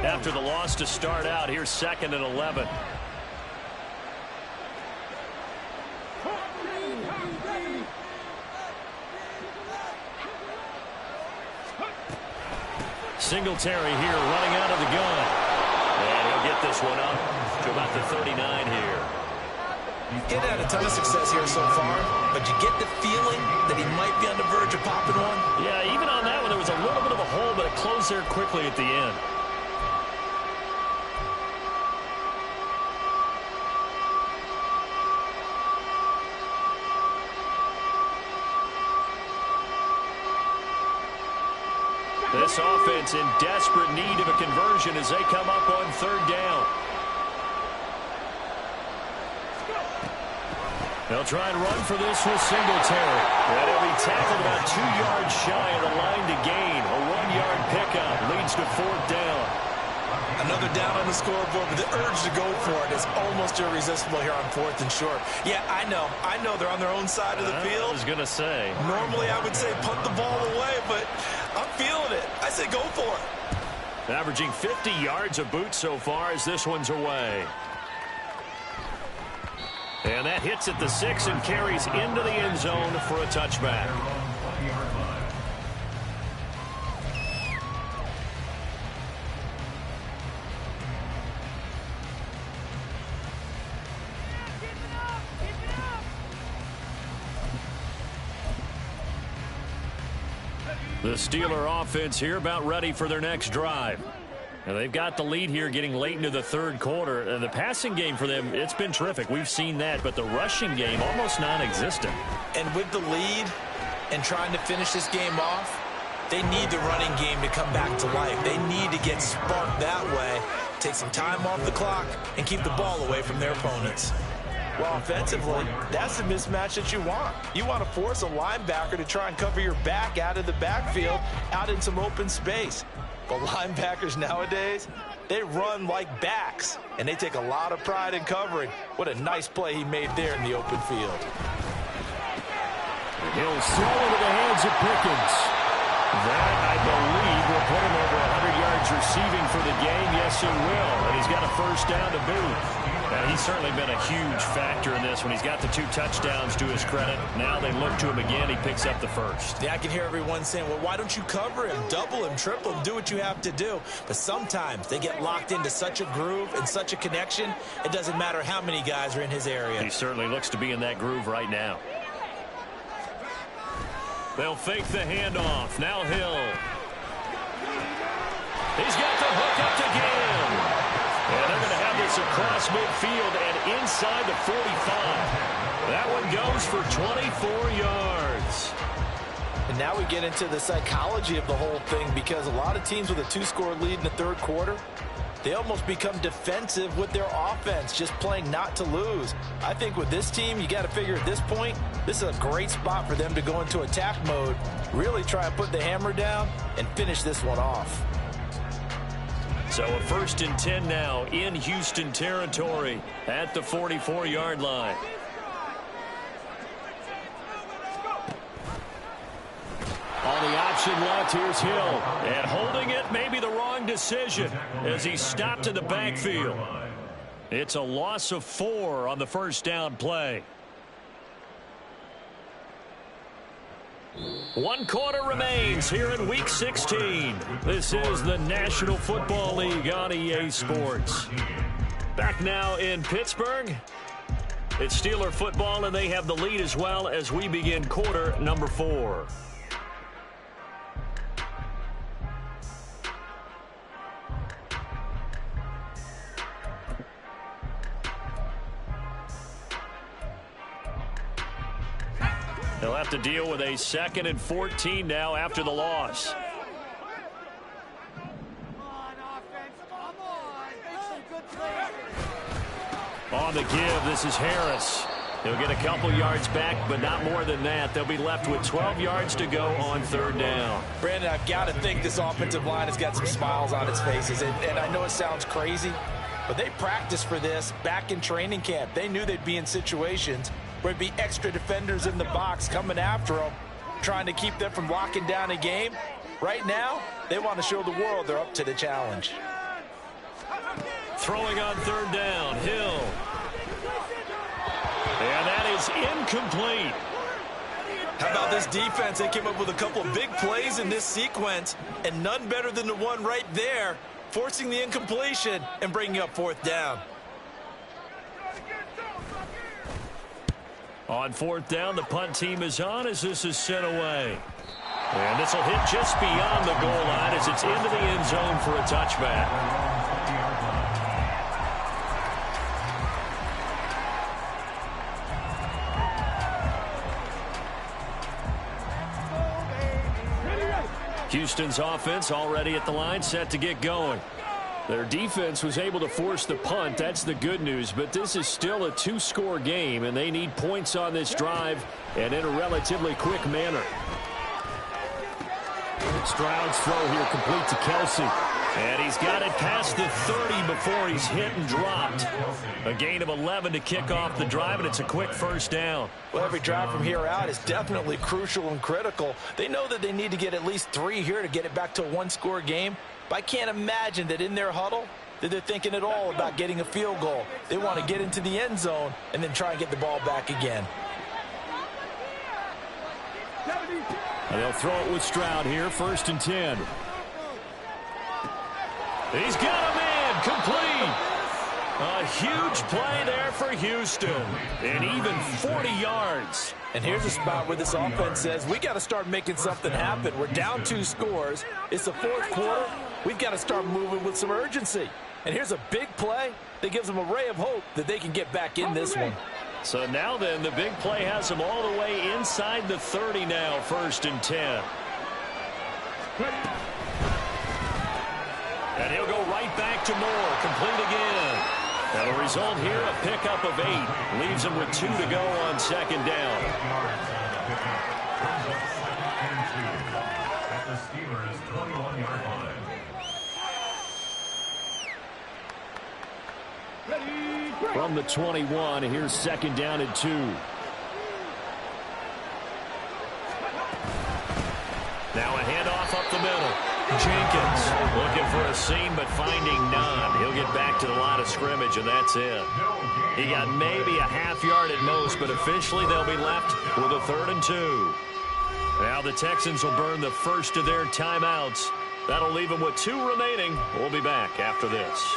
After the loss to start out, here's 2nd and 11. Singletary here running out of the gun. And he'll get this one up to about the 39 here. He's had a ton of success here so far, but you get the feeling that he might be on the verge of popping one. Yeah, even on that one, there was a little bit of a hole, but it closed there quickly at the end. This offense in desperate need of a conversion as they come up on 3rd down. They'll try and run for this with Singletary. And he'll be tackled about 2 yards shy of the line to gain. A 1-yard pickup leads to 4th down. Another down on the scoreboard, but the urge to go for it is almost irresistible here on 4th and short. Yeah, I know they're on their own side of the field. I was going to say. Normally I would say punt the ball away, but I'm feeling it. I say go for it. Averaging 50 yards a boot so far as this one's away. And that hits at the 6 and carries into the end zone for a touchback. The Steeler offense here about ready for their next drive. And they've got the lead here getting late into the 3rd quarter. And the passing game for them, it's been terrific. We've seen that, but the rushing game almost non-existent. And with the lead and trying to finish this game off, they need the running game to come back to life. They need to get sparked that way, take some time off the clock, and keep the ball away from their opponents. Well, offensively, that's the mismatch that you want. You want to force a linebacker to try and cover your back out of the backfield, out in some open space. But linebackers nowadays, they run like backs, and they take a lot of pride in covering. What a nice play he made there in the open field. He'll throw into the hands of Pickens. That, I believe, will put him over 100 yards receiving for the game. Yes, it will. And he's got a 1st down to boot. Now, he's certainly been a huge factor in this when he's got the 2 touchdowns to his credit. Now they look to him again. He picks up the 1st. Yeah, I can hear everyone saying, well, why don't you cover him, double him, triple him, do what you have to do. But sometimes they get locked into such a groove and such a connection, it doesn't matter how many guys are in his area. He certainly looks to be in that groove right now. They'll fake the handoff. Now Hill. He's got the hook up to Ginn. And they're going to have this across midfield and inside the 45. That one goes for 24 yards. And now we get into the psychology of the whole thing, because a lot of teams with a 2-score lead in the 3rd quarter, they almost become defensive with their offense, just playing not to lose. I think with this team, you got to figure at this point, this is a great spot for them to go into attack mode, really try and put the hammer down and finish this one off. So a 1st and 10 now in Houston territory at the 44-yard line. On the option left, here's Hill. And holding it may be the wrong decision as he stopped in the backfield. It's a loss of 4 on the first down play. 1 quarter remains here in Week 16. This is the National Football League on EA Sports. Back now in Pittsburgh. It's Steeler football, and they have the lead as well as we begin quarter number 4. They'll have to deal with a 2nd and 14 now after the loss. On the give, this is Harris. He'll get a couple yards back, but not more than that. They'll be left with 12 yards to go on 3rd down. Brandon, I've got to think this offensive line has got some smiles on its faces. And I know it sounds crazy, but they practiced for this back in training camp. They knew they'd be in situations where it'd be extra defenders in the box coming after them, trying to keep them from locking down a game. Right now, they want to show the world they're up to the challenge. Throwing on 3rd down, Hill. And that is incomplete. How about this defense? They came up with a couple of big plays in this sequence, and none better than the one right there, forcing the incompletion and bringing up 4th down. On 4th down, the punt team is on as this is sent away. And this will hit just beyond the goal line as it's into the end zone for a touchback. Houston's offense already at the line, set to get going. Their defense was able to force the punt. That's the good news, but this is still a 2-score game, and they need points on this drive and in a relatively quick manner. Stroud's throw here complete to Kelsey. And he's got it past the 30 before he's hit and dropped. A gain of 11 to kick off the drive, and it's a quick 1st down. Well, every drive from here out is definitely crucial and critical. They know that they need to get at least 3 here to get it back to a 1-score game. But I can't imagine that in their huddle that they're thinking at all about getting a field goal. They want to get into the end zone and then try and get the ball back again. And they'll throw it with Stroud here, 1st and 10. He's got a man, complete. A huge play there for Houston, and even 40 yards. And here's a spot where this offense says, we got to start making something happen. We're down 2 scores. It's the 4th quarter. We've got to start moving with some urgency. And here's a big play that gives them a ray of hope that they can get back in this one. So now then, the big play has them all the way inside the 30 now, 1st and 10. And he'll go right back to Moore, complete again. And the result here, a pickup of 8. Leaves him with 2 to go on 2nd down. From the 21, here's 2nd down and 2. Now a handoff up the middle. Jenkins looking for a seam but finding none. He'll get back to the line of scrimmage, and that's it. He got maybe a half yard at most, but officially they'll be left with a 3rd and 2. Now the Texans will burn the first of their timeouts. That'll leave them with 2 remaining. We'll be back after this.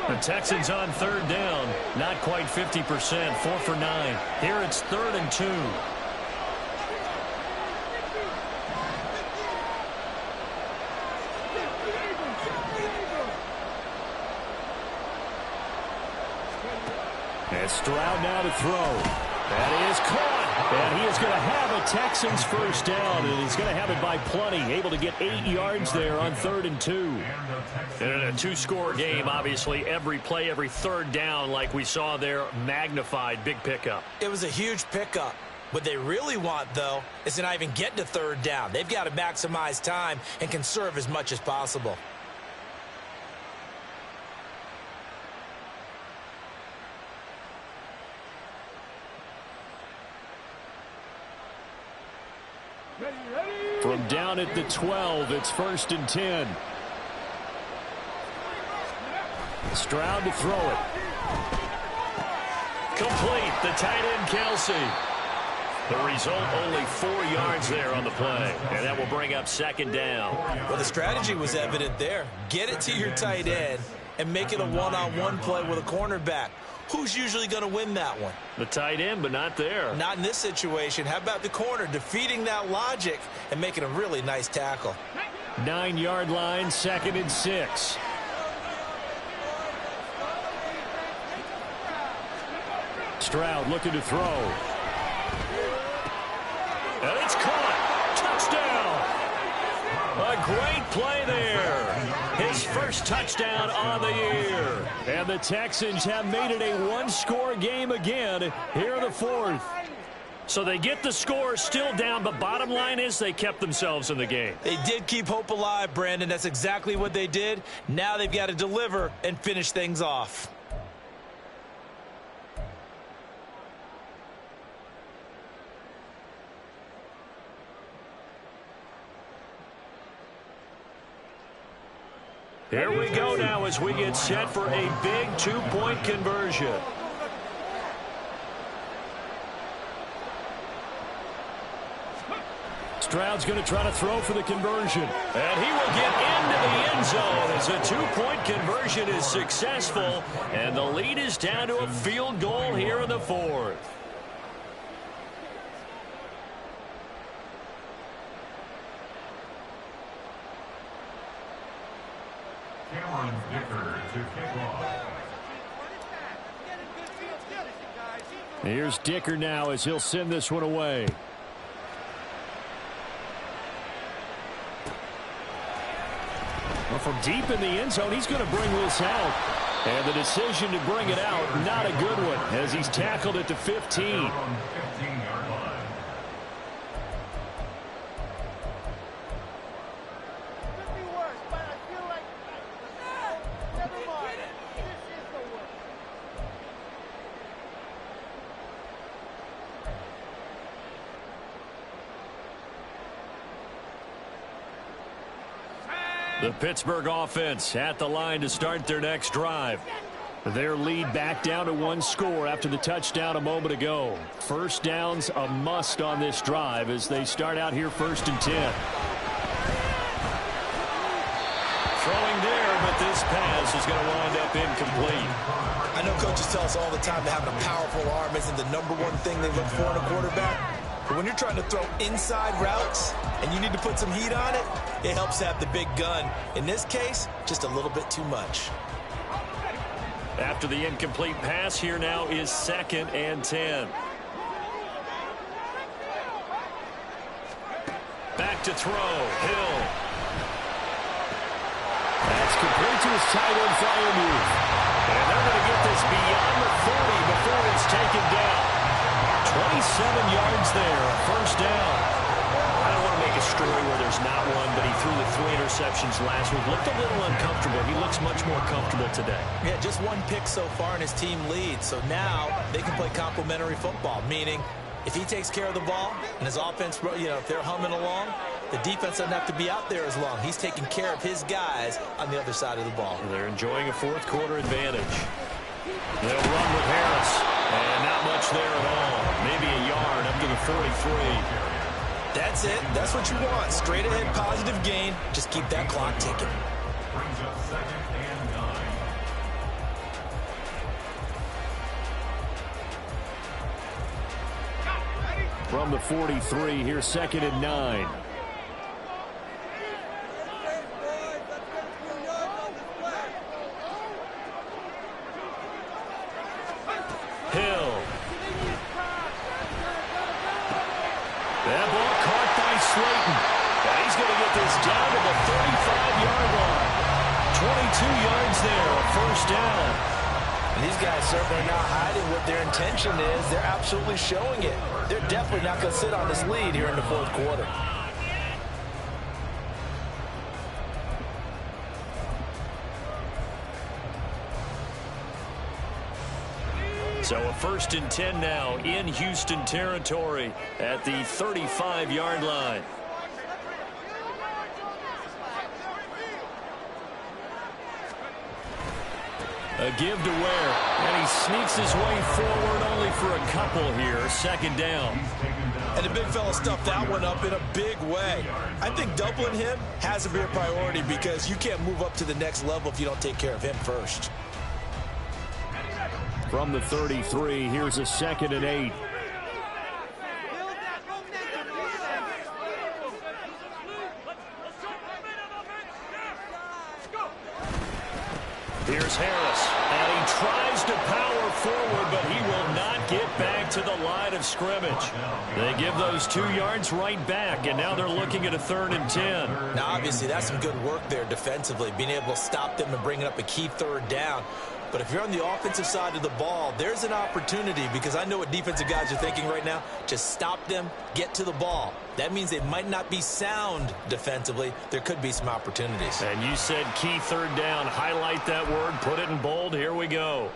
The Texans on 3rd down, not quite 50%, 4 for 9. Here it's 3rd and 2. And Stroud now to throw. That is caught. And he is going to have a Texans first down. And he's going to have it by plenty. Able to get 8 yards there on 3rd and 2. And in a two-score game, obviously, every play, every third down, like we saw there, magnified. Big pickup. It was a huge pickup. What they really want, though, is to not even get to 3rd down. They've got to maximize time and conserve as much as possible. From down at the 12, it's 1st and 10. Stroud to throw it. Complete. The tight end, Kelsey. The result, only 4 yards there on the play. And that will bring up 2nd down. Well, the strategy was evident there. Get it to your tight end and make it a one-on-one play with a cornerback. Who's usually going to win that one? The tight end, but not there. Not in this situation. How about the corner defeating that logic and making a really nice tackle? 9-yard line, 2nd and 6. Stroud looking to throw. And it's caught. Touchdown. A great play there. His first touchdown on the year. And the Texans have made it a one-score game again here in the 4th. So they get the score, still down, but bottom line is they kept themselves in the game. They did keep hope alive, Brandon. That's exactly what they did. Now they've got to deliver and finish things off. Here we go now as we get set for a big 2-point conversion. Stroud's going to try to throw for the conversion. And he will get into the end zone as a 2-point conversion is successful. And the lead is down to a field goal here in the 4th. Here's Dicker now as he'll send this one away. Well, from deep in the end zone, he's going to bring this out. And the decision to bring it out, not a good one, as he's tackled at the 15. The Pittsburgh offense at the line to start their next drive. Their lead back down to 1 score after the touchdown a moment ago. First down's a must on this drive as they start out here 1st and 10. Throwing there, but this pass is going to wind up incomplete. I know coaches tell us all the time that having a powerful arm isn't the #1 thing they look for in a quarterback. But when you're trying to throw inside routes and you need to put some heat on it, it helps to have the big gun. In this case, just a little bit too much. After the incomplete pass, here now is 2nd and 10. Back to throw. Hill. That's complete to his tight end, Fryermuth. And they're going to get this beyond the 40 before it's taken down. 27 yards there, first down. I don't want to make a story where there's not one, but he threw the 3 interceptions last week. Looked a little uncomfortable. He looks much more comfortable today. Yeah, just 1 pick so far and his team leads. So now they can play complementary football, meaning if he takes care of the ball and his offense, if they're humming along, the defense doesn't have to be out there as long. He's taking care of his guys on the other side of the ball. They're enjoying a 4th quarter advantage. They'll run with Harris. And not much there at all. Maybe a yard up to the 43. That's it. That's what you want. Straight ahead, positive gain. Just keep that clock ticking. From the 43, here's 2nd and 9. Hill That ball caught by Slayton. And he's going to get this down to the 35-yard line. 22 yards there, a first down. And these guys certainly are not hiding what their intention is. They're absolutely showing it. They're definitely not going to sit on this lead here in the fourth quarter. So a 1st and 10 now in Houston territory at the 35-yard line. A give to Ware, and he sneaks his way forward only for a couple here. 2nd down. And the big fella stuffed that one up in a big way. I think doubling him has to be a priority because you can't move up to the next level if you don't take care of him first. From the 33, here's a 2nd and 8. Here's Harris, and he tries to power forward, but he will not get back to the line of scrimmage. They give those 2 yards right back, and now they're looking at a 3rd and 10. Now, obviously, that's some good work there defensively, being able to stop them and bringing up a key 3rd down. But if you're on the offensive side of the ball, there's an opportunity because I know what defensive guys are thinking right now. Just stop them, get to the ball. That means they might not be sound defensively. There could be some opportunities. And you said key 3rd down. Highlight that word. Put it in bold. Here we go.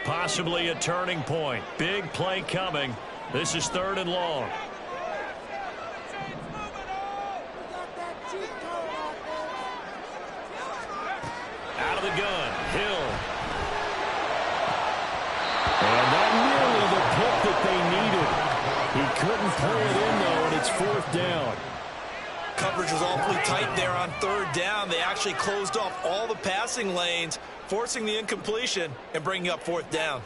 Possibly a turning point. Big play coming. This is 3rd and long. Out of the gun, Hill. And that nearly the pick that they needed. He couldn't pull it in, though, and it's 4th down. Coverage was awfully tight there on 3rd down. They actually closed off all the passing lanes, forcing the incompletion and bringing up 4th down.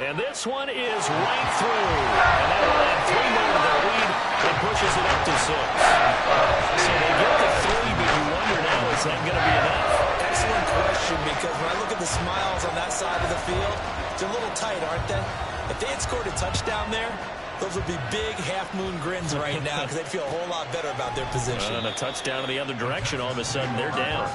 And this one is right through. And that will add 3 more to their lead and pushes it up to 6. So they get to 3, but you wonder now, is that going to be enough? Excellent question, because when I look at the smiles on that side of the field, they're a little tight, aren't they? If they had scored a touchdown there, those would be big half-moon grins right now because they'd feel a whole lot better about their position. And a touchdown in the other direction, all of a sudden they're down.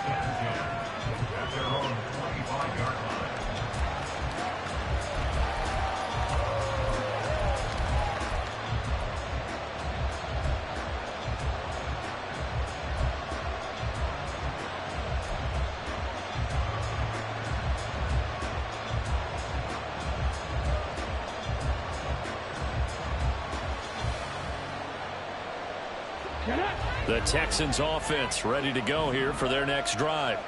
The Texans offense ready to go here for their next drive.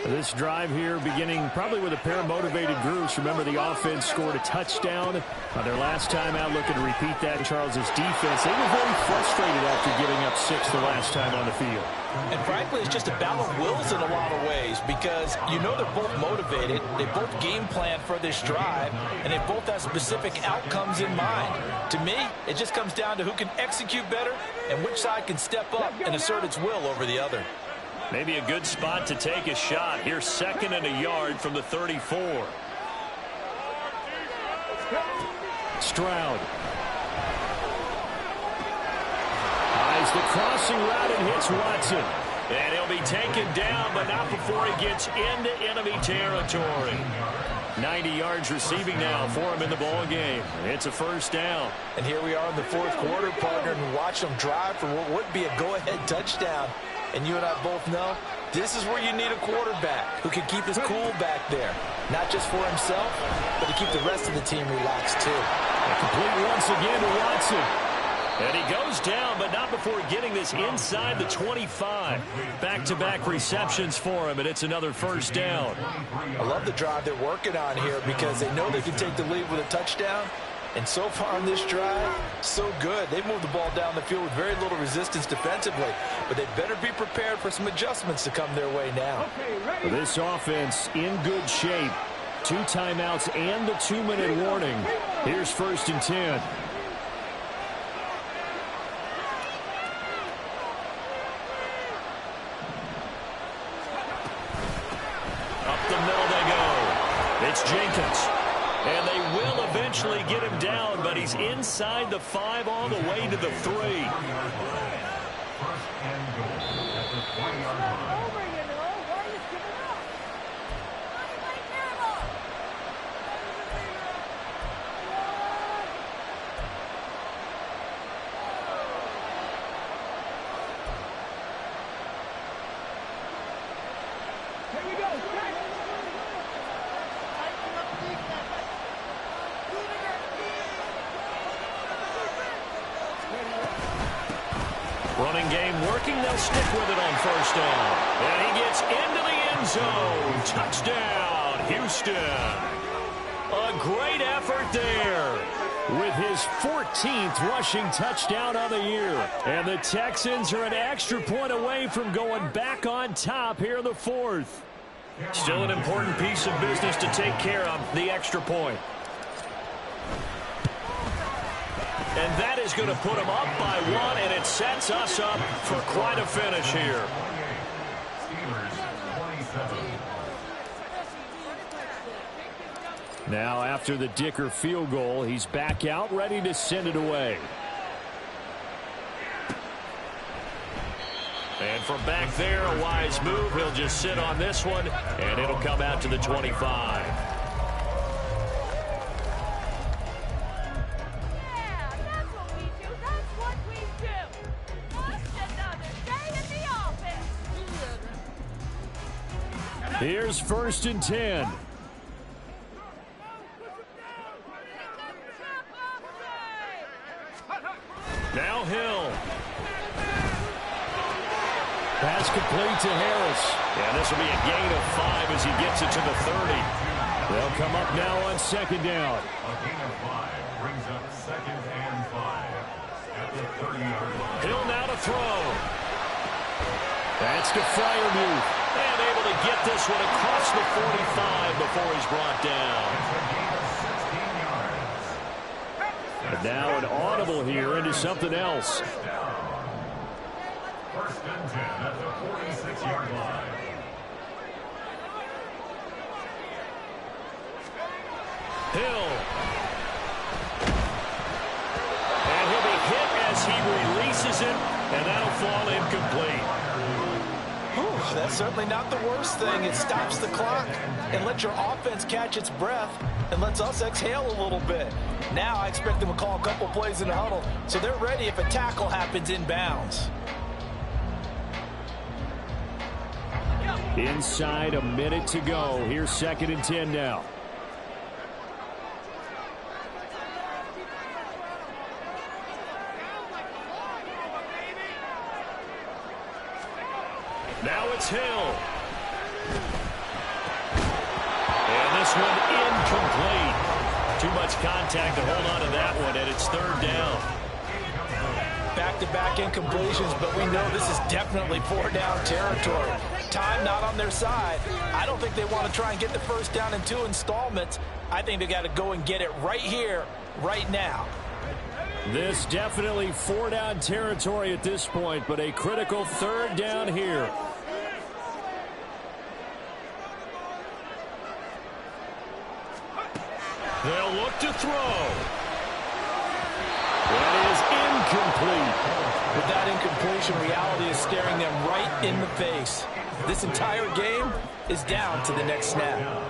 This drive here beginning probably with a pair of motivated groups. Remember, the offense scored a touchdown on their last time out. Looking to repeat that. Charles's defense, they were very frustrated after giving up 6 the last time on the field. And frankly, it's just a battle of wills in a lot of ways because you know they're both motivated. They both game plan for this drive, and they both have specific outcomes in mind. To me, it just comes down to who can execute better and which side can step up and assert its will over the other. Maybe a good spot to take a shot. Here's 2nd and a yard from the 34. Stroud. Eyes the crossing route and hits Watson. And he'll be taken down, but not before he gets into enemy territory. 90 yards receiving now for him in the ball game. It's a 1st down. And here we are in the 4th quarter, partner, and watch them drive for what would be a go-ahead touchdown. And you and I both know this is where you need a quarterback who can keep his cool back there. Not just for himself, but to keep the rest of the team relaxed too. A complete once again to Watson. And he goes down, but not before getting this inside the 25. Back-to-back receptions for him, and it's another 1st down. I love the drive they're working on here because they know they can take the lead with a touchdown. And so far on this drive, so good. They moved the ball down the field with very little resistance defensively. But they better be prepared for some adjustments to come their way now. This offense in good shape. 2 timeouts and the 2-minute warning. Here's 1st and 10. It's Jenkins. And they will eventually get him down, but he's inside the 5 all the way to the 3. Running game working. They'll stick with it on first down. And he gets into the end zone. Touchdown, Houston. A great effort there with his 14th rushing touchdown of the year. And the Texans are an extra point away from going back on top here in the 4th. Still an important piece of business to take care of, the extra point. And that is going to put them up by 1, and it sets us up for quite a finish here. Now, after the Dicker field goal, he's back out, ready to send it away. And from back there, a wise move. He'll just sit on this one, and it'll come out to the 25. Here's 1st and 10. Now Hill. Pass complete to Harris. And this will be a gain of 5 as he gets it to the 30. They'll come up now on 2nd down. A gain of 5 brings up 2nd and 5 at the 30-yard line. Hill now to throw. That's to Freiermuth. And able to get this one across the 45 before he's brought down. And now an audible here into something else. 1st and 10 at the 46-yard line. Hill. And he'll be hit as he releases it, and that'll fall incomplete. That's certainly not the worst thing. It stops the clock and lets your offense catch its breath and lets us exhale a little bit. Now I expect them to call a couple plays in the huddle, so they're ready if a tackle happens inbounds. Inside a minute to go. Here's 2nd and 10 now. Now it's Hill. And this one incomplete. Too much contact to hold on to that one, and it's 3rd down. Back-to-back incompletions, but we know this is definitely 4-down territory. Time not on their side. I don't think they want to try and get the first down in 2 installments. I think they got to go and get it right here, right now. This definitely 4-down territory at this point, but a critical 3rd down here. They'll look to throw. That is incomplete. With that incompletion, reality is staring them right in the face. This entire game is down to the next snap.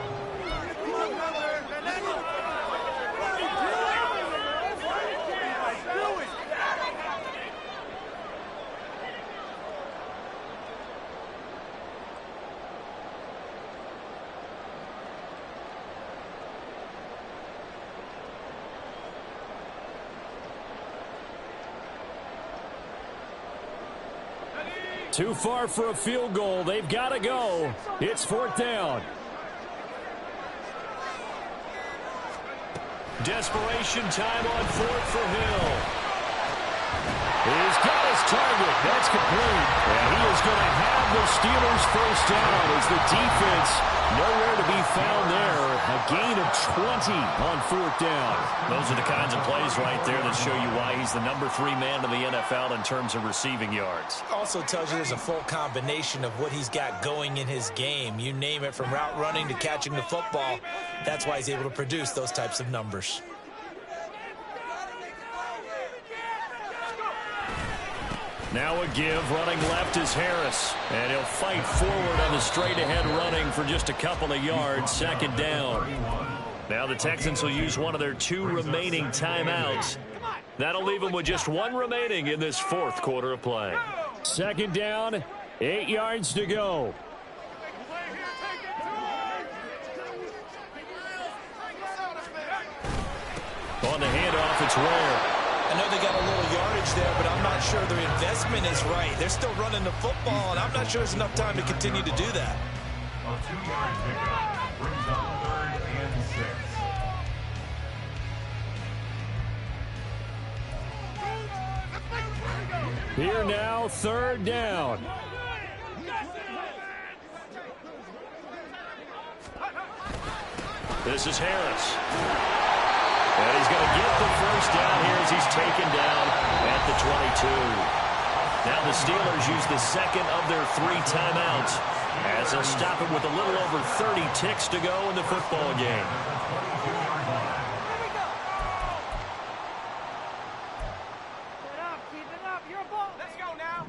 Too far for a field goal. They've got to go. It's 4th down. Desperation time on 4th for Hill. He's got his target. That's complete. And he is going to have the Steelers first down as the defense nowhere to be found there. A gain of 20 on fourth down. Those are the kinds of plays right there that show you why he's the number 3 man in the NFL in terms of receiving yards. Also tells you there's a full combination of what he's got going in his game. You name it, from route running to catching the football. That's why he's able to produce those types of numbers. Now a give, running left is Harris. And he'll fight forward on the straight-ahead running for just a couple of yards. Second down. Now the Texans will use one of their 2 remaining timeouts. That'll leave them with just 1 remaining in this fourth quarter of play. Second down, 8 yards to go. On the handoff, it's Ware. I know they got a little yardage there, but I'm not sure their investment is right. They're still running the football, and I'm not sure there's enough time to continue to do that. A 2-yard pickup brings up 3rd and 6. Here now, 3rd down. This is Harris. And he's going to get the first down here as he's taken down at the 22. Now the Steelers use the second of their 3 timeouts as they'll stop it with a little over 30 ticks to go in the football game.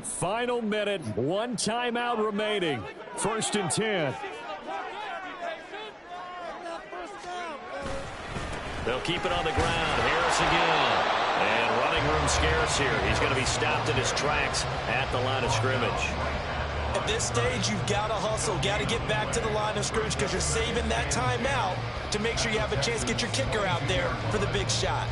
Final minute, 1 timeout remaining. 1st and 10. They'll keep it on the ground. Harris again. And running room scarce here. He's going to be stopped in his tracks at the line of scrimmage. At this stage, you've got to hustle, got to get back to the line of scrimmage because you're saving that timeout to make sure you have a chance to get your kicker out there for the big shot.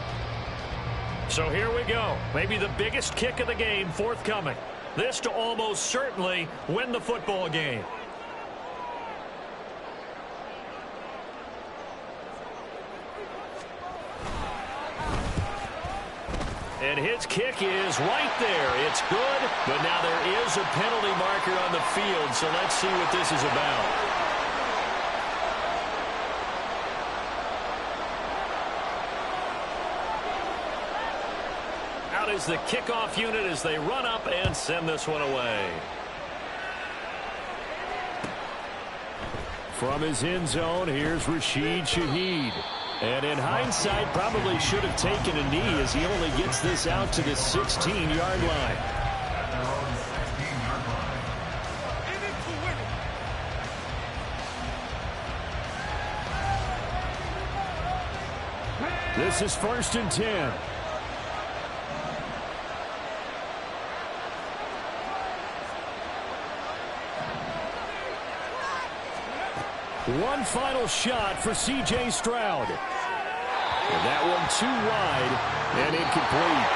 So here we go. Maybe the biggest kick of the game forthcoming. This to almost certainly win the football game. And his kick is right there. It's good, but now there is a penalty marker on the field, so let's see what this is about. Out is the kickoff unit as they run up and send this one away. From his end zone, here's Rashid Shaheed. And in hindsight, probably should have taken a knee as he only gets this out to the 16-yard line. This is 1st and 10. One final shot for C.J. Stroud. And that one too wide and incomplete.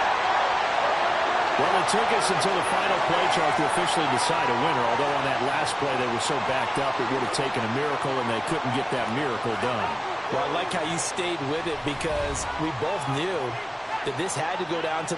Well, it took us until the final play chart to officially decide a winner, although on that last play they were so backed up it would have taken a miracle, and they couldn't get that miracle done. Well, I like how you stayed with it because we both knew that this had to go down to